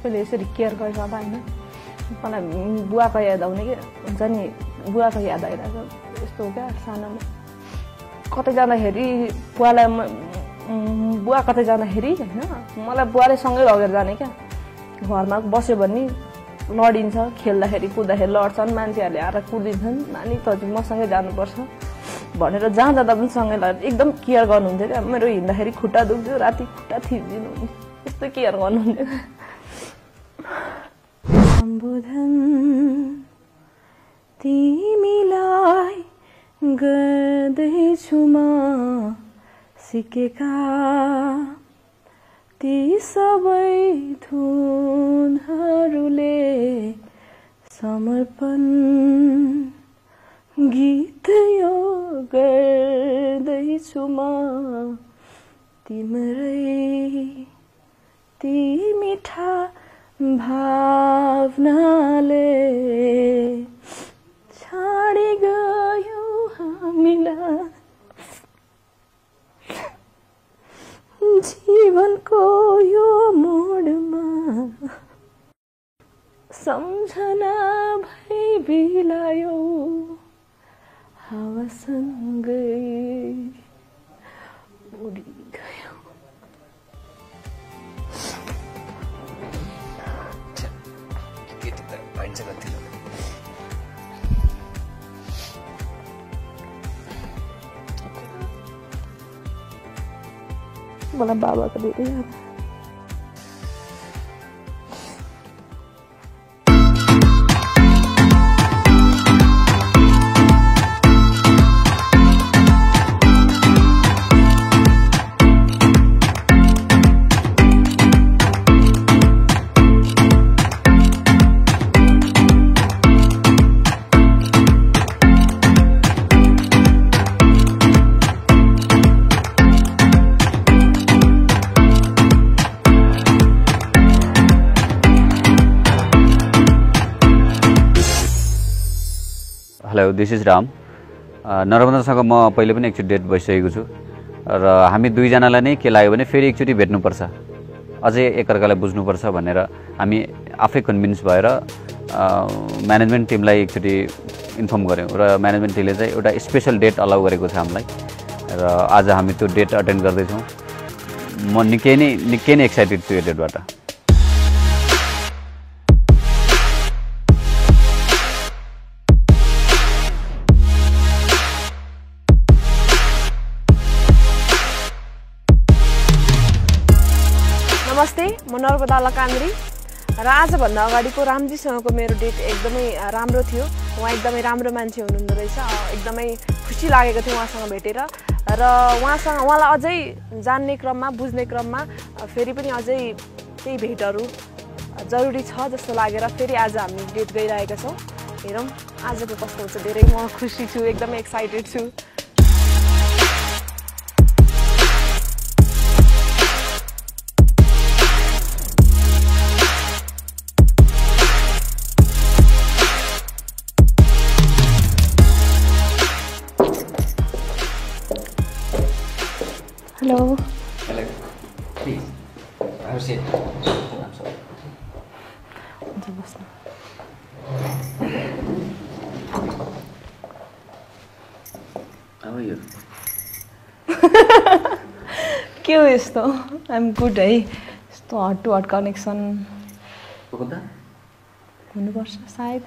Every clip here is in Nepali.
सबैले यसरी केयर गरिरहँदा होइन मलाई बुवाको याद आउने के हुन्छ नि बुवाको याद आइरहेको यस्तो हो क्या सानोमा कतै जाँदाखेरि बुवालाई बुवा कतै जाँदाखेरि होइन मलाई बुवाले सँगै लगेर जाने क्या घरमा बस्यो भने लडिन्छ खेल्दाखेरि कुद्दाखेरि लड्छन् मान्छेहरूले आएर कुदिन्छन् नानी त मसँगै जानुपर्छ भनेर जहाँ जाँदा पनि सँगै लगेर एकदम केयर गर्नुहुन्थ्यो क्या मेरो हिँड्दाखेरि खुट्टा दुख्थ्यो राति खुट्टा थिचिदिनु यस्तो केयर गर्नुहुन्थ्यो सम्बोधन तिमीलाई गर्दैछु म सिकेका ती सबै धुनहरूले समर्पण गीत यो गर्दैछु म तिम्रै ती मिठा भावनाले छाडी गयो हामीलाई जीवनको यो मोडमा सम्झना भई बिलायो हावासँगै उडी गयो मलाई बाबाको धेरै याद हेलो दिस इज राम नरबन्धनसँग म पहिले पनि एकचोटि डेट भइसकेको छु र हामी दुईजनालाई नै के लाग्यो भने फेरि एकचोटि भेट्नुपर्छ अझै एकअर्कालाई बुझ्नुपर्छ भनेर हामी आफै कन्भिन्स भएर म्यानेजमेन्ट टिमलाई एकचोटि इन्फर्म गऱ्यौँ र म्यानेजमेन्ट टिमले चाहिँ एउटा स्पेसल डेट अलाउ गरेको छ हामीलाई र आज हामी त्यो डेट अटेन्ड गर्दैछौँ म निकै नै एक्साइटेड छु यो डेटबाट नमस्ते म नर्मदा लकान्द्री र आजभन्दा अगाडिको रामजीसँगको मेरो डेट एकदमै राम्रो थियो उहाँ एकदमै राम्रो मान्छे हुनुहुँदो रहेछ एकदमै खुसी लागेको थियो उहाँसँग भेटेर र उहाँलाई अझै जान्ने क्रममा बुझ्ने क्रममा फेरि पनि अझै केही भेटहरू जरुरी छ जस्तो लागेर फेरि आज हामी डेट गइरहेका छौँ हेरौँ आजको कस्तो हुन्छ धेरै म खुसी छु एकदमै एक्साइटेड छु Hello. Hello. Please. Have a seat. I'm sorry. How are you? के हो यस्तो आइएम गुड है यस्तो हट टु हट कनेक्सन हुनुपर्छ सायद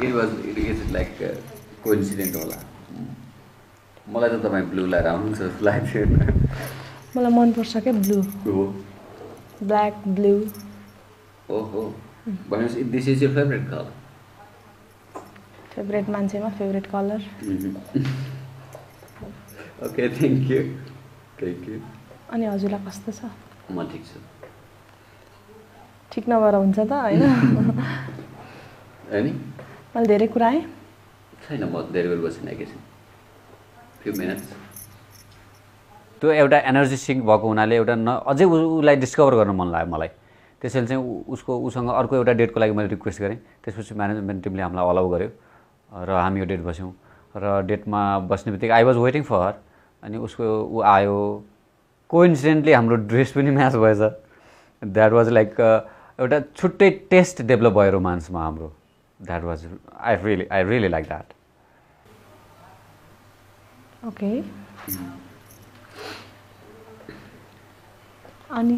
It is like coincident होला मलाई त तपाईँ ब्लू लाएर आउनुहुन्छ जस्तो लाग्थ्यो मलाई मनपर्छ क्या ब्लू ब्ल्याक ब्लू ओहो भनेपछि this is your favourite colour favourite मान्छेमा favourite colour okay thank you अनि हजुरलाई कस्तो छ म ठिक छु ठिक नभएर हुन्छ त होइन अनि मैले धेरै कुरा आएँ छैन म धेरै बेर बसिन एकैछिन few minutes त्यो एउटा एनर्जी सिङ्क भएको हुनाले एउटा अझै उसलाई डिस्कभर गर्न मन लाग्यो मलाई त्यसैले चाहिँ उसँग अर्को एउटा डेटको लागि मैले रिक्वेस्ट गरेँ त्यसपछि म्यानेजमेन्ट टिमले हामीलाई अलाउ गर्यो र हामी यो डेट बस्यौँ र डेटमा बस्ने बित्तिकै आई वाज वेटिङ फर हर अनि उसको ऊ आयो कोइन्सिडेन्टली हाम्रो ड्रेस पनि म्याच भएछ द्याट वाज लाइक एउटा छुट्टै टेस्ट डेभलप भयो रोमान्समा हाम्रो. That was I really like that. Okay. अनि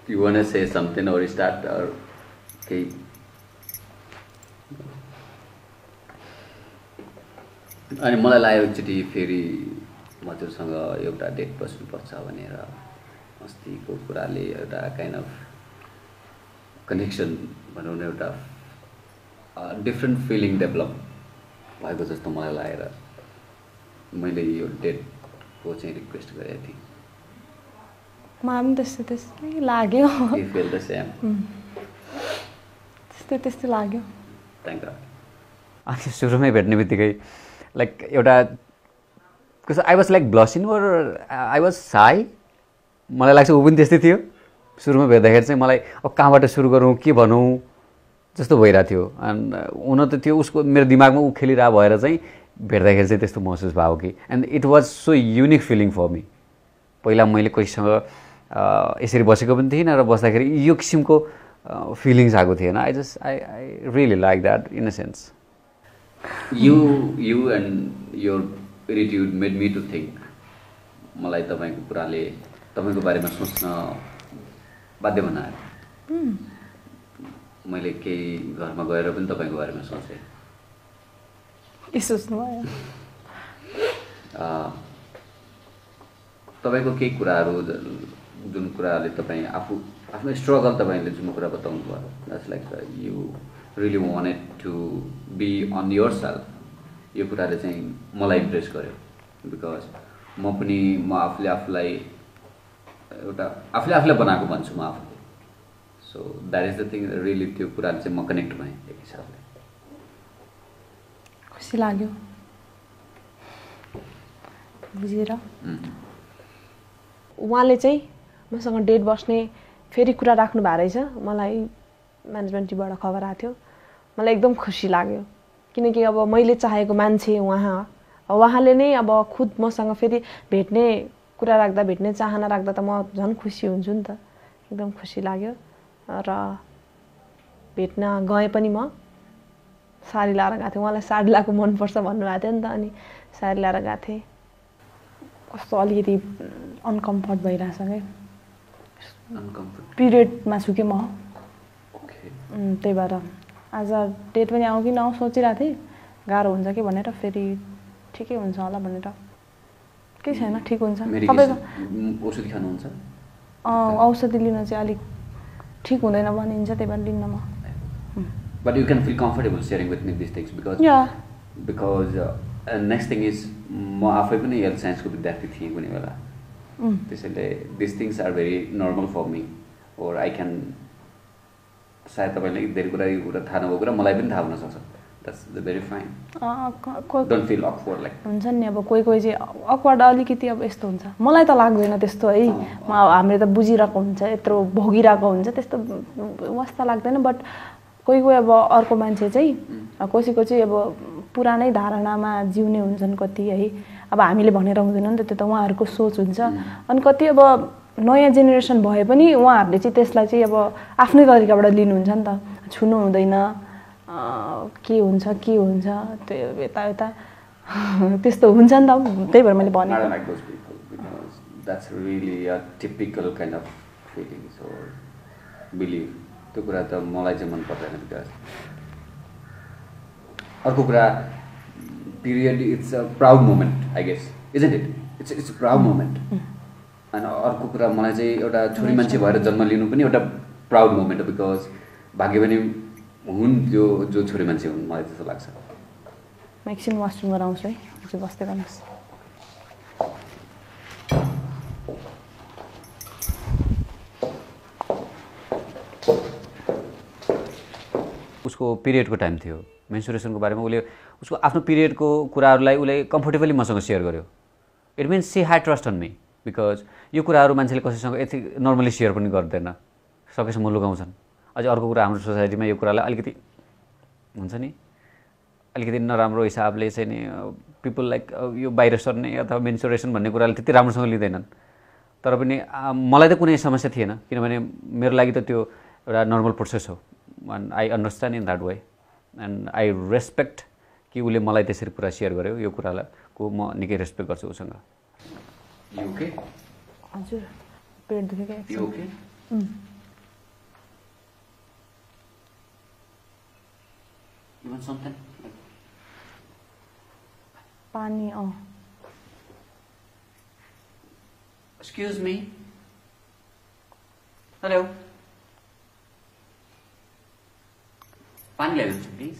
You want to say something or start or okay? अनि मलाई लाग्यो एकचोटि फेरि हजुरसँग एउटा डेट बस्नुपर्छ भनेर. अस्तिको कुराले एउटा काइन्ड अफ कनेक्सन भनौँ न, एउटा डिफ्रेन्ट फिलिङ डेभलप भएको जस्तो मलाई लागेर मैले यो डेटको चाहिँ रिक्वेस्ट गरेको थिएँ. मलाई पनि त्यस्तै लाग्यो. You feel the same? त्यस्तै लाग्यो. Thank God. अनि सुरुमै भेट्ने बित्तिकै लाइक एउटा I was like blessing or I was shy. मलाई लाग्छ ऊ पनि त्यस्तै थियो. सुरुमा भेट्दाखेरि चाहिँ मलाई अब कहाँबाट सुरु गरौँ के भनौँ जस्तो भइरहेको थियो. एन्ड हुन त त्यो उसको मेरो दिमागमा ऊ खेलिरहेको भएर चाहिँ भेट्दाखेरि चाहिँ त्यस्तो महसुस भयो कि. And it was so unique feeling for me. पहिला मैले कोहीसँग यसरी बसेको पनि थिइनँ र बस्दाखेरि यो किसिमको फिलिङ्स आएको थिएन. I really like that in a sense. You and your attitude made me to think. मलाई तपाईँको कुराले तपाईँको बारेमा सोच्न बाध्य बनायो. मैले केही घरमा गएर पनि तपाईँको बारेमा सोचेँ. के सोच्नुभयो? तपाईँको केही कुराहरू जुन कुराले तपाईँ आफ्नो स्ट्रगल तपाईँले जुन कुरा बताउनु भयो, that's like you really wanted to be on your self. यो कुराले चाहिँ मलाई इम्प्रेस गर्यो. बिकज म आफूले आफूलाई एउटा आफूले बनाएको भन्छु म आफूले. So that is the thing. Really त्यो कुराले चाहिँ म कनेक्ट भएँ एक हिसाबले. खुसी लाग्यो बुझेर. उहाँले चाहिँ मसँग डेट बस्ने फेरि कुरा राख्नु भएको रहेछ. मलाई म्यानेजमेन्ट टिमबाट खबर आएको थियो. मलाई एकदम खुसी लाग्यो किनकि अब मैले चाहेको मान्छे उहाँले नै अब खुद मसँग फेरि भेट्ने कुरा राख्दा, भेट्ने चाहना राख्दा त म झन् खुसी हुन्छु नि त. एकदम खुसी लाग्यो. र भेट्न गएँ पनि म साडी लाएर गएको थिएँ. उहाँलाई साडी लगाएको मनपर्छ भन्नुभएको थियो नि त. अनि साडी लाएर गएको थिएँ. कस्तो अलिकति अनकम्फर्ट भइरहेछ क्या. पिरियडमा छु कि म. त्यही भएर आज डेट पनि आउँ कि नआउँ सोचिरहेको थिएँ. गाह्रो हुन्छ कि भनेर फेरि ठिकै हुन्छ होला भनेर. केही छैन, ठिक हुन्छ. तपाईँको औषधि खानुहुन्छ? औषधि लिन चाहिँ अलिक ठिक हुँदैन भनिन्छ, त्यही भएर लिन्न म. But you can feel comfortable sharing with me these things because next thing is म आफै पनि हेल्थ साइन्सको विद्यार्थी थिएँ कुनै बेला. त्यसैले this things are very normal for me. Or I can सायद तपाईँले धेरै कुरा थाहा नभएको कुरा मलाई पनि थाहा हुनसक्छ. That's very fine. Don't feel awkward. Like हुन्छ नि अब कोही चाहिँ अक्वर्ड अलिकति अब यस्तो हुन्छ. मलाई त लाग्दैन त्यस्तो है. हामीले त बुझिरहेको हुन्छ, यत्रो भोगिरहेको हुन्छ, त्यस्तो वास्ता लाग्दैन. बट कोही अब अर्को मान्छे चाहिँ कसैको चाहिँ अब पुरानै धारणामा जिउने हुन्छन् कति है. अब हामीले भनेर हुँदैन नि त, त्यो त उहाँहरूको सोच हुन्छ. अनि कति अब नयाँ जेनेरेसन भए पनि उहाँहरूले चाहिँ त्यसलाई चाहिँ अब आफ्नै तरिकाबाट लिनुहुन्छ नि त. छुनु हुँदैन, के हुन्छ त्यो यता त्यस्तो हुन्छ नि त. त्यही भएर मैले भनेको. That's really a typical kind of feelings or belief. त्यो कुरा त मलाई चाहिँ मन पर्दैन. बिकज अर्को कुरा period it's a proud moment I guess, isn't it? It's a proud moment. अनि अर्को कुरा मलाई चाहिँ एउटा छोरी मान्छे भएर जन्म लिनु पनि एउटा प्राउड मोमेन्ट हो. बिकज भाग्य पनि हुन् जो छोरी मान्छे हुन्, मलाई त्यस्तो लाग्छ. म एकछिन वासरुम गराउँछु है, बस्दै गर्नुहोस्. उसको पिरियडको टाइम थियो. मेन्सुरेसनको बारेमा उसले उसको आफ्नो पिरियडको कुराहरूलाई उसले कम्फर्टेबली मसँग सेयर गर्यो. It means she had trust on me. Because यो कुराहरू मान्छेले कसैसँग यति नर्मली सेयर पनि गर्दैन, सकेसम्म लुकाउँछन्. अझै अर्को कुरा, हाम्रो सोसाइटीमा यो कुरालाई अलिकति हुन्छ नि अलिकति नराम्रो हिसाबले चाहिँ नि पिपल लाइक यो बाहिर सर्ने अथवा मेन्सुरेसन भन्ने कुराले त्यति राम्रोसँग लिँदैनन्। तर पनि मलाई त कुनै समस्या थिएन, किनभने मेरो लागि त त्यो एउटा नर्मल प्रोसेस हो। And I understand in that way and I respect कि उसले मलाई त्यसरी कुरा सेयर गर्यो। यो कुराको म निकै रेस्पेक्ट गर्छु उसँग। ओके हजुर, पेट दुखेको You okay? You want something? पानी Excuse me. Hello. पानी ल्याइदिनुहोस् प्लिज।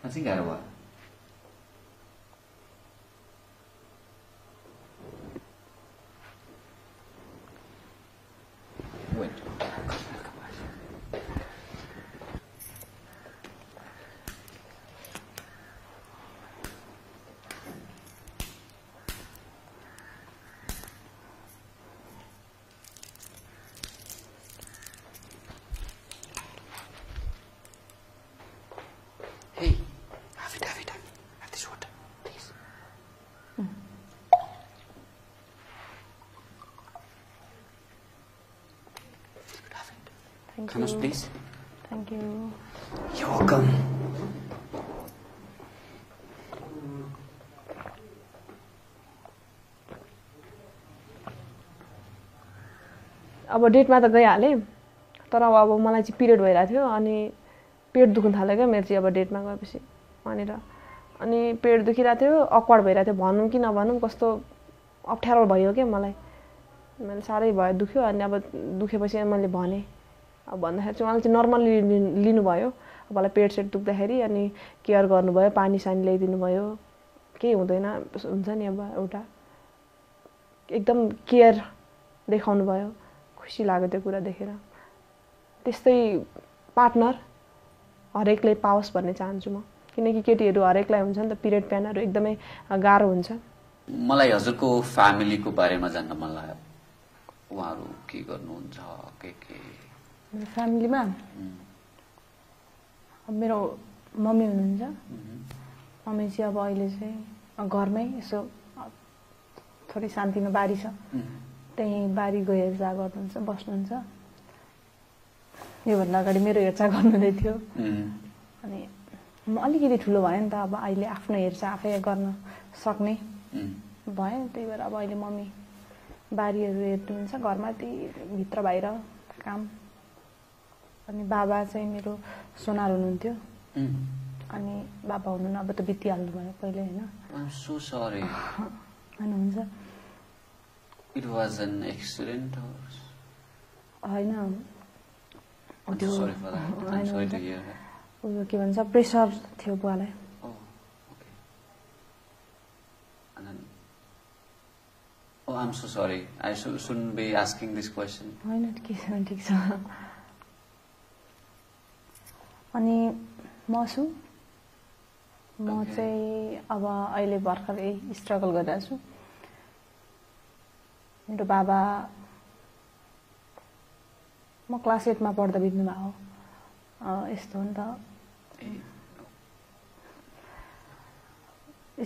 अझै गाह्रो भयो। Wait. Hey, have it. Have this water, please. Have it. Thank Come you. on, please. Thank you. You're welcome. अब डेटमा त गइहालेँ, तर अब मलाई चाहिँ पिरियड भइरहेको थियो अनि पेट दुख्न थाल्यो क्या मेरो चाहिँ अब डेटमा गएपछि वहाँनिर। अनि पेट दुखिरहेको थियो, अक्वर्ड भइरहेको थियो, भनौँ कि नभनौँ कस्तो अप्ठ्यारो भयो क्या मलाई। मैले साह्रै भयो, दुख्यो। अनि अब दुखेपछि मैले भनेँ, अब भन्दाखेरि चाहिँ उहाँले चाहिँ नर्मल्ली लिनुभयो। अब मलाई पेट सेट दुख्दाखेरि अनि केयर गर्नुभयो, पानी सानी ल्याइदिनु भयो, केही हुँदैन हुन्छ नि। अब एउटा एकदम केयर देखाउनु भयो, खुसी लाग्यो त्यो कुरा देखेर। त्यस्तै पार्टनर हरेकले पाओस् भन्ने चाहन्छु म, किनकि केटीहरू हरेकलाई हुन्छ नि त पिरियड पेनहरू एकदमै गाह्रो हुन्छ। मलाई हजुरको फ्यामिलीको बारेमा जान्न मन लाग्यो। उहाँहरू के गर्नुहुन्छ, के मेरो फ्यामिलीमा अब मेरो मम्मी हुनुहुन्छ। मम्मी चाहिँ अब अहिले चाहिँ घरमै यसो थोरै शान्तिमा बारी छ, त्यहीँ बारी गएर हेरचाह गर्नुहुन्छ, बस्नुहुन्छ। योभन्दा अगाडि मेरो हेरचाह गर्नुहुँदै थियो। अनि म अलिकति ठुलो भयो नि त, अब अहिले आफ्नो हेरचाह आफै गर्न सक्ने भयो। त्यही भएर अब अहिले मम्मी बारीहरू हेर्नुहुन्छ, घरमा त्यही भित्र बाहिर काम। अनि बाबा चाहिँ मेरो सोनार हुनुहुन्थ्यो। अनि बाबा हुनुहुन्न, अब त बितिहाल्नु भयो पहिले होइन। I'm so sorry. हुन्छ It was an accident or? होइन, I'm so sorry for that. I'm sorry to hear that. उयो के भन्छ प्रेसर थियो बुवालाई। Oh, okay. And then, oh, I'm so sorry. I shouldn't be asking this question. होइन ठिक छ। अनि म छु, म चाहिँ अब अहिले भर्खरै स्ट्रगल गरिरहेको छु। मेरो बाबा म क्लास 8 मा पढ्दा बित्नु भएको हो। यस्तो हो नि त,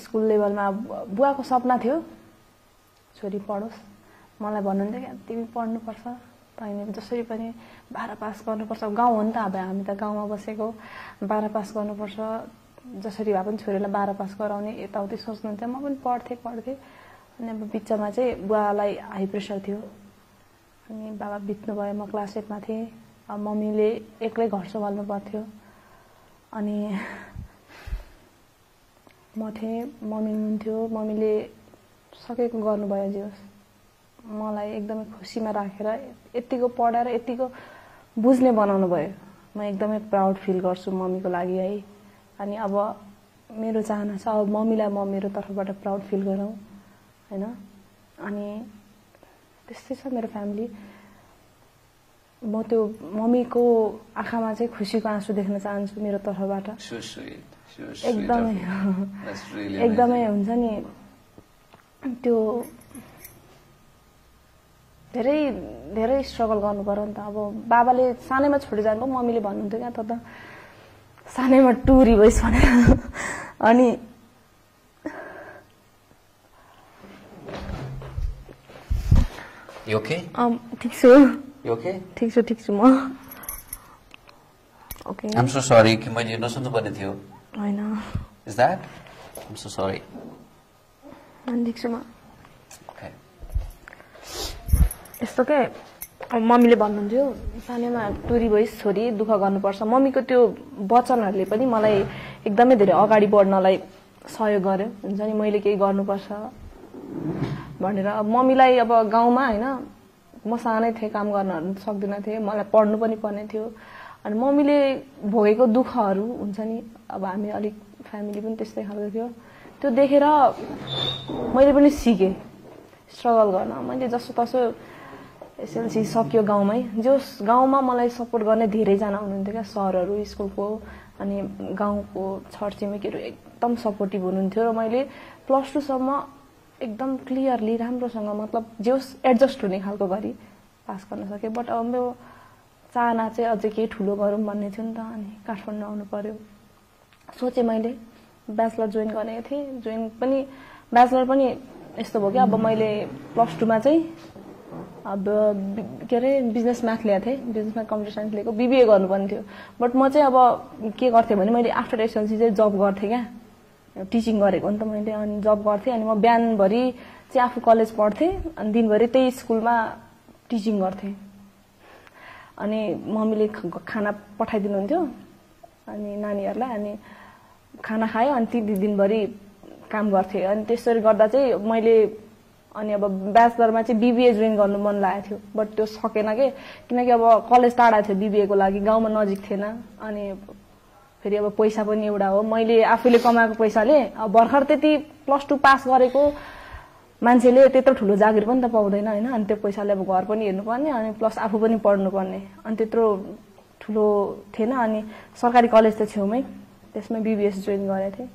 स्कुल लेभलमा बुवाको सपना थियो छोरी पढोस्। मलाई भन्नुहुन्थ्यो क्या तिमी पढ्नुपर्छ, तैँले जसरी पनि 12 पास गर्नुपर्छ। गाउँ हो नि त, अब हामी त गाउँमा बसेको, 12 पास गर्नुपर्छ, जसरी भए पनि छोरीलाई 12 पास गराउने यताउति सोच्नुहुन्थ्यो। म पनि पढ्थेँ। अनि अब बिचमा चाहिँ बुवालाई हाई प्रेसर थियो, अनि बाबा बित्नुभयो। म क्लास 8 मा थिएँ। अब मम्मीले एक्लै घर सम्हाल्नु पर्थ्यो। अनि म थिएँ, मम्मी हुनुहुन्थ्यो। मम्मीले सकेको गर्नुभयो जे होस्, मलाई एकदमै खुसीमा राखेर यतिको पढाएर यतिको बुझ्ने बनाउनु भयो। म एकदमै प्राउड फिल गर्छु मम्मीको लागि है। अनि अब मेरो चाहना छ अब मम्मीलाई म मेरो तर्फबाट प्राउड फिल गराउँ हैन। अनि त्यस्तै छ मेरो फ्यामिली। म त्यो मम्मीको आँखामा चाहिँ खुसीको आँसु देख्न चाहन्छु मेरो तर्फबाट। एकदमै हुन्छ नि त्यो धेरै धेरै स्ट्रगल गर्नु पर्यो नि त। अब बाबाले सानैमा छोडी जानुभयो, मम्मीले भन्नुहुन्थ्यो क्या त सानैमा टुरी भइस् भनेर। अनि You okay? ठिक छु। You okay? ठिक छु म। ओके। I'm so sorry कि मैले नसुन्नु पर्ने थियो। हैन। Is that? I'm so sorry. अनि ठिक छु म। Okay. यस्तो के मम्मीले भन्नुहुन्थ्यो सानैमा टुरी भइस् छोरी, दुःख गर्नुपर्छ। मम्मीको त्यो वचनहरूले पनि मलाई एकदमै धेरै अगाडि बढ्नलाई सहयोग गर्यो। हुन्छ नि मैले केही गर्नुपर्छ भनेर। अब मम्मीलाई अब गाउँमा हैन म सानै थिएँ, काम गर्न सक्दिनँ थिएँ, मलाई पढ्नु पनि पर्ने थियो। अनि मम्मीले भोगेको दुःखहरू हुन्छ नि, अब हामी अलिक फ्यामिली पनि त्यस्तै खालको थियो, त्यो देखेर मैले पनि सिकेँ स्ट्रगल गर्न। मैले जसोतसो एसएलसी सक्यो गाउँमै, जस गाउँमा मलाई सपोर्ट गर्ने धेरैजना हुनुहुन्थ्यो क्या, सरहरू, स्कुलको अनि गाउँको छरछिमेकीहरू एकदम सपोर्टिभ हुनुहुन्थ्यो। र मैले +2 सम्म एकदम क्लियरली राम्रोसँग मतलब जेस एडजस्ट हुने खालको गरी पास गर्न सकेँ। बट अब मेरो चाहना चाहिँ अझै केही ठुलो गरौँ भन्ने थियो नि त। अनि काठमाडौँ आउनु पर्यो, सोचेँ मैले ब्याचलर जोइन गरेको थिएँ। जोइन पनि ब्याचलर पनि यस्तो भयो कि अब मैले +2 मा चाहिँ अब के अरे बिजनेस म्याथ ल्याएको थिएँ, बिजनेस म्याथ कम्प्युटर साइन्स लिएको, बिबिए गर्नुपर्ने थियो। बट म चाहिँ अब के गर्थेँ भने मैले आफ्टर एसएलसी चाहिँ जब गर्थेँ क्या, टिचिङ गरेको नि त मैले। अनि जब गर्थेँ, अनि म बिहानभरि चाहिँ आफू कलेज पढ्थेँ, अनि दिनभरि त्यही स्कुलमा टिचिङ गर्थेँ। अनि मम्मीले खाना पठाइदिनुहुन्थ्यो अनि नानीहरूलाई, अनि खाना खायो, अनि ती दिनभरि काम गर्थेँ। अनि त्यसरी गर्दा चाहिँ मैले अनि अब ब्याचलरमा चाहिँ बिबिए जोइन गर्नु मन लागेको थियो, बट त्यो सकेन के, किनकि अब कलेज टाढा थियो बिबिएको लागि, गाउँमा नजिक थिएन। अनि फेरि अब पैसा पनि एउटा हो, मैले आफूले कमाएको पैसाले अब भर्खर त्यति +2 पास गरेको मान्छेले त्यत्रो ठुलो जागिर पनि त पाउँदैन हैन। अनि त्यो पैसाले अब घर पनि हेर्नुपर्ने, अनि प्लस आफू पनि पढ्नुपर्ने, अनि त्यत्रो ठुलो थिएन। अनि सरकारी कलेज त छेउमै, त्यसमै बिबिएस जोइन गरेको थिएँ।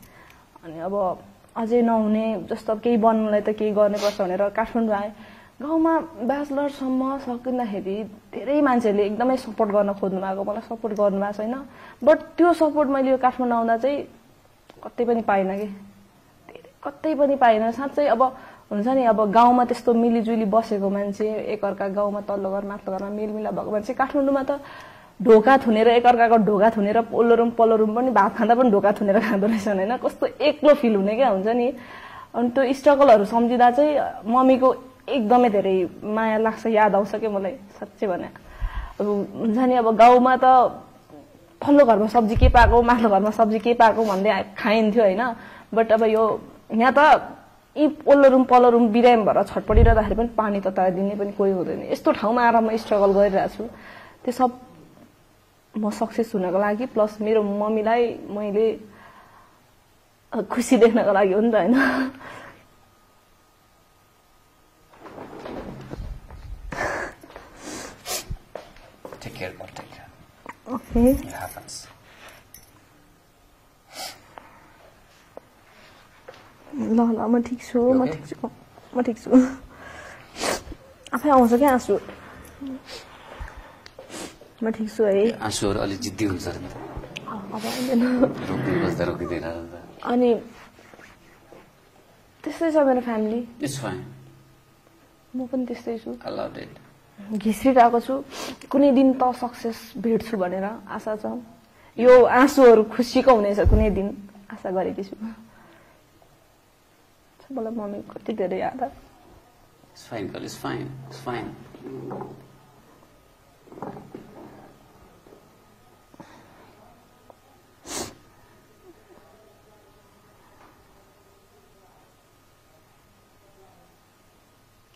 अनि अब अझै नहुने जस्तो केही बन्नलाई त केही गर्नुपर्छ भनेर काठमाडौँ आएँ। गाउँमा ब्याचलरसम्म सकिँदाखेरि धेरै मान्छेले एकदमै सपोर्ट गर्न खोज्नु भएको, मलाई सपोर्ट गर्नुभएको छैन। बट त्यो सपोर्ट मैले यो काठमाडौँ आउँदा चाहिँ कतै पनि पाइनँ कि, कतै पनि पाइनँ साँच्चै। अब हुन्छ नि, अब गाउँमा त्यस्तो मिलिजुली बसेको मान्छे, एकअर्का गाउँमा तल्लो घर माथिल्लो घरमा मेलमिलाप भएको मान्छे, काठमाडौँमा त ढोका थुनेर एकअर्काको ढोका थुनेर ओल्लो रुम पल्लो रुम पनि भात खाँदा पनि ढोका थुनेर खाँदो रहेछन् होइन, कस्तो एक्लो फिल हुने क्या हुन्छ नि। अनि त्यो स्ट्रगलहरू सम्झिँदा चाहिँ मम्मीको एकदमै धेरै माया लाग्छ, याद आउँछ क्या मलाई साँच्चै भने। अब हुन्छ नि, अब गाउँमा त पल्लो घरमा सब्जी के पाएको, माथिल्लो घरमा सब्जी के पाएको भन्दै खाइन्थ्यो होइन। बट अब यो यहाँ त यी ओल्लो रुम पल्लो रुम बिरामी भएर छटपटिरहँदाखेरि पनि पानी तताएर दिने पनि कोही हुँदैन। यस्तो ठाउँमा आएर म स्ट्रगल गरिरहेको छु। त्यो सब म सक्सेस हुनको लागि, प्लस मेरो मम्मीलाई मैले खुसी देख्नको लागि हो नि त होइन। Take care, God, take care. Okay. It happens. ल म ठिक छु, म ठिक छु। आफै आउँछ क्या आँसु, म ठिक छु है। आँसुहरू अलि जिद्दी हुन्छ नि त, अब आउँदैन, रोकिँदैन। अनि त्यस्तै छ मेरो फ्यामिली। It's fine. म पनि त्यस्तै छु, I loved it. घिसिरहेको छु। कुनै दिन त सक्सेस भेट्छु भनेर आशा छ। यो आँसुहरू खुसीको हुनेछ कुनै दिन, आशा गरेकी छु। मलाई मम्मी कति धेरै याद आयो। It's fine, girl. It's fine. It's fine.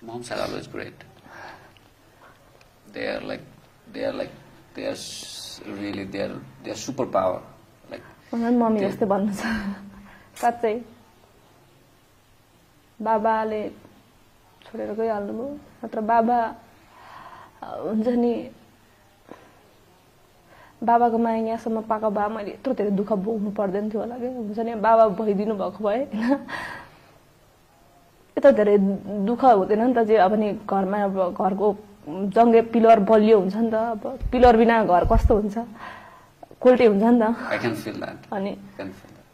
Moms are always great. They are really, they are superpower. Like. मलाई मम्मी जस्तै भन्नु छ साँच्चै। बाबाले छोडेर गइहाल्नुभयो, नत्र बाबा हुन्छ नि, बाबाको माया यहाँसम्म पाएको भए मैले यत्रो धेरै दुःख भोग्नु पर्दैन थियो होला कि। हुन्छ नि, बाबा भइदिनु भएको भए त धेरै दुःख हुँदैन नि त जे अब नि घरमा अब घरको जङ्गे पिलर बलियो हुन्छ नि त अब पिलर बिना घर कस्तो हुन्छ कोल्टे हुन्छ नि त I can feel that. अनि I can feel that.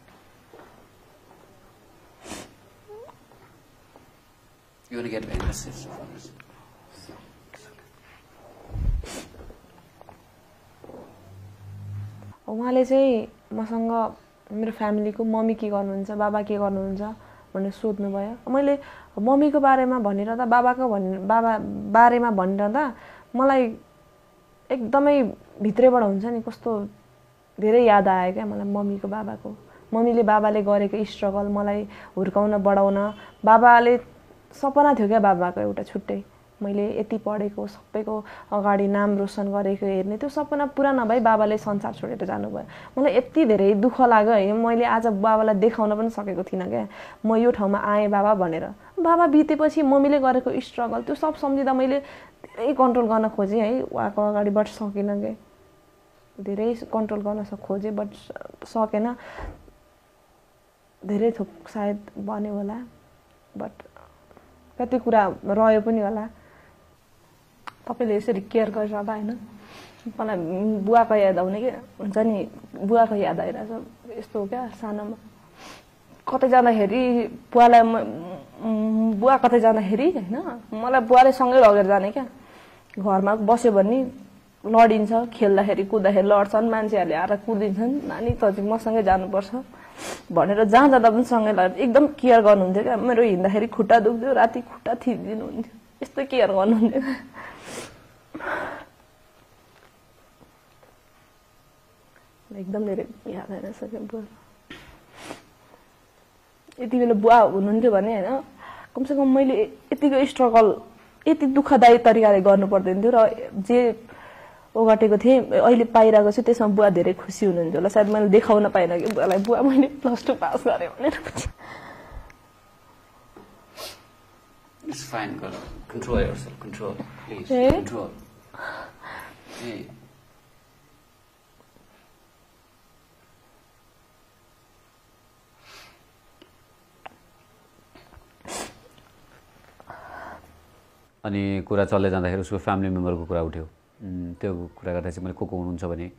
You want to get very message for us? उहाँले चाहिँ मसँग मेरो फ्यामिलीको मम्मी के गर्नुहुन्छ बाबा के गर्नुहुन्छ भनेर सोध्नुभयो मैले मम्मीको बारेमा भनिरहँदा बाबा बारेमा भनिरहँदा मलाई एकदमै भित्रैबाट हुन्छ नि कस्तो धेरै याद आयो क्या मलाई मम्मीको बाबाको मम्मीले बाबाले गरेको स्ट्रगल मलाई हुर्काउन बढाउन बाबाले सपना थियो क्या बाबाको एउटा छुट्टै मैले यति पढेको सबैको अगाडि नाम रोशन गरेको हेर्ने त्यो सपना पुरा नभई बाबाले संसार छोडेर जानुभयो मलाई यति धेरै दुःख लाग्यो है मैले आज बाबालाई देखाउन पनि सकेको थिइनँ क्या म यो ठाउँमा आएँ बाबा भनेर बाबा बितेपछि मम्मीले गरेको स्ट्रगल त्यो सब सम्झिँदा मैले धेरै कन्ट्रोल गर्न खोजेँ है उहाँको अगाडि बट सकिनँ क्या धेरै कन्ट्रोल गर्न खोजेँ बट सकेन धेरै थोक सायद बन्यो होला बट कति कुरा रह्यो पनि होला तपाईँले यसरी केयर गरिरहँदा होइन मलाई बुवाको याद आउने कि हुन्छ नि बुवाको याद आइरहेछ यस्तो हो क्या सानोमा कतै जाँदाखेरि बुवालाई बुवा कतै जाँदाखेरि होइन मलाई बुवाले सँगै लगेर जाने क्या घरमा बस्यो भने लडिन्छ खेल्दाखेरि कुद्दाखेरि लड्छन् मान्छेहरूले आएर कुदिन्छन् नानी त चाहिँ मसँगै जानुपर्छ भनेर जहाँ जाँदा पनि सँगै लगेर एकदम केयर गर्नुहुन्थ्यो क्या मेरो हिँड्दाखेरि खुट्टा दुख्थ्यो राति खुट्टा थिचिदिनुहुन्थ्यो यस्तो केयर गर्नुहुन्थ्यो एकदम धेरै याद आइरहेछ क्या बुवा यति बेला बुवा हुनुहुन्थ्यो भने होइन कमसेकम मैले यतिको स्ट्रगल यति दुःखदायी तरिकाले गर्नु पर्दैन थियो र जे ओगटेको थिएँ अहिले पाइरहेको छु त्यसमा बुवा धेरै खुसी हुनुहुन्थ्यो होला सायद मैले देखाउन पाइनँ कि बुवालाई बुवा मैले +2 पास गरेँ भनेर It's fine, girl. Control yourself. Control, please. Hey? Control. Hey. अनि कुरा चल्दै जाँदाखेरि उसको फ्यामिली मेम्बरको कुरा उठ्यो त्यो कुरा गर्दा चाहिँ मैले को हुनुहुन्छ भने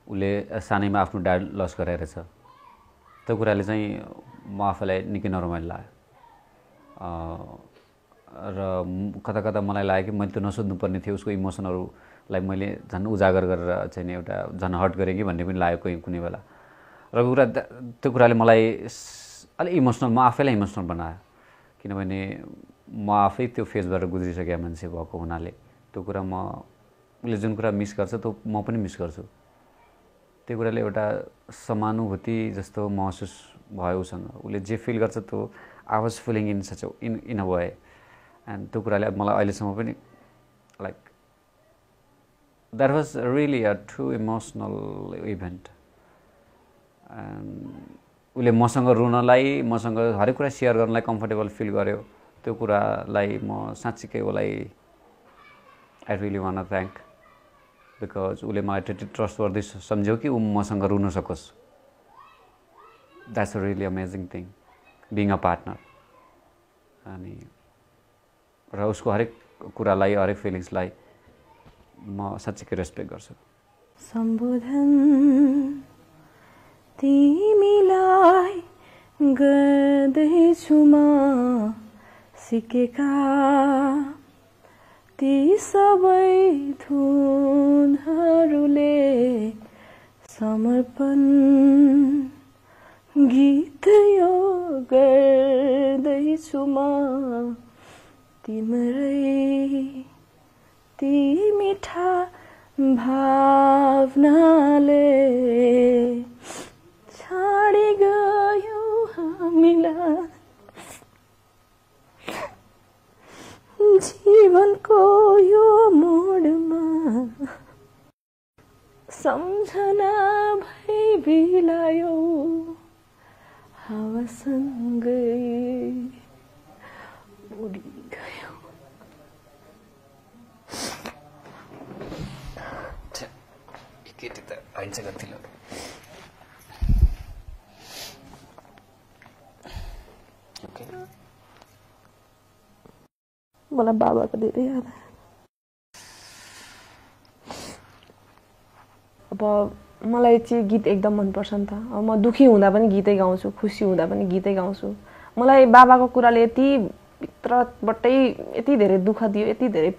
उसले सानैमा आफ्नो ड्याड लस गराइरहेछ त्यो कुराले चाहिँ म आफूलाई निकै नरमाइलो लाग्यो र कता कता मलाई लाग्यो कि मैले त्यो नसोध्नुपर्ने थियो उसको इमोसनहरूलाई मैले झन् उजागर गरेर चाहिँ नि एउटा झन् हर्ट गरेँ कि भन्ने पनि लाग्यो कुनै बेला र त्यो कुराले मलाई अलिक इमोसनल म आफैलाई इमोसनल बनायो किनभने म आफै त्यो फेजबाट गुज्रिसकेको मान्छे भएको हुनाले त्यो कुरा उसले जुन कुरा मिस गर्छ त्यो म पनि मिस गर्छु त्यो कुराले एउटा समानुभूति जस्तो महसुस भयो उसँग उसले जे फिल गर्छ त्यो I was feeling in such in a way and त्यो कुराले मलाई अहिलेसम्म पनि like that was really a true emotional event and उसले मसँग रुनलाई मसँग हरेक कुरा सेयर गर्नलाई कम्फर्टेबल फिल गर्यो त्यो कुरालाई म साँच्चीकै उसलाई I really want to thank because उसले मलाई त्यति ट्रस्टवर्दी सम्झ्यो कि ऊ मसँग रुन सकोस् that's a really amazing thing being a partner अनि र उसको हरेक कुरालाई हरेक फिलिङ्सलाई म साँच्चीकै रेस्पेक्ट गर्छु सम्बोधन तिमीलाई गर्दैछु म सिकेका ती सबै धुनहरूले समर्पण गीत यो गर्दैछु म तिम्रै ती मिठा भावनाले छाडी गयो हामीलाई जीवनको यो मोडमा सम्झना भई बिलायो हावासँगै उडी गयो केटी त हैन्छ गतिलो ओके मलाई बाबाको धेरै याद आयो। अब मलाई चाहिँ गीत एकदम मनपर्छ नि त। अब म दुखी हुँदा पनि गीतै गाउँछु, खुसी हुँदा पनि गीतै गाउँछु। मलाई बाबाको कुराले यति भित्रबाटै यति धेरै दुःख दियो, यति धेरै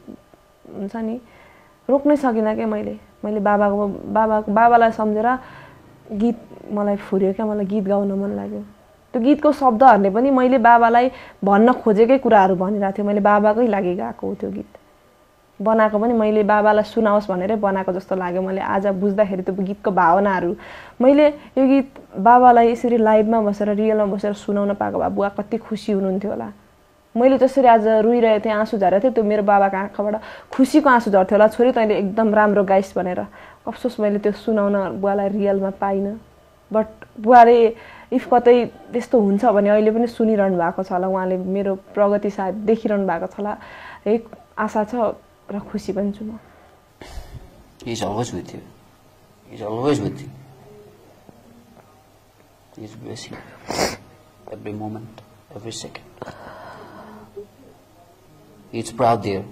हुन्छ नि, रोक्नै सकिनँ क्या मैले बाबालाई सम्झेर गीत मलाई फुर्यो क्या, मलाई गीत गाउन मन लाग्यो। त्यो गीतको शब्दहरूले पनि मैले बाबालाई भन्न खोजेकै कुराहरू भनिरहेको थियो। मैले बाबाकै लागि गाएको हो त्यो गीत, बनाएको पनि मैले बाबालाई सुनाओस् भनेरै बनाएको जस्तो लाग्यो। मैले आज बुझ्दाखेरि त्यो गीतको भावनाहरू, मैले यो गीत बाबालाई यसरी लाइभमा बसेर रियलमा बसेर सुनाउन पाएको भए बुवा कति खुसी हुनुहुन्थ्यो होला। मैले जसरी आज रोइरहेको थिएँ, आँसु झरेको थियो, त्यो मेरो बाबाको आँखाबाट खुसीको आँसु झर्थ्यो होला, छोरी तैँले एकदम राम्रो गाइस् भनेर। अफसोस मैले त्यो सुनाउन बुवालाई रियलमा पाइनँ। बट बुवाले इफ कतै त्यस्तो हुन्छ भने अहिले पनि सुनिरहनु भएको छ होला, उहाँले मेरो प्रगति सायद देखिरहनु भएको छ होला, एक आशा छ र खुसी पनि छु म। He's always with you. He's always with you. He's blessing every moment, every second. He's proud there.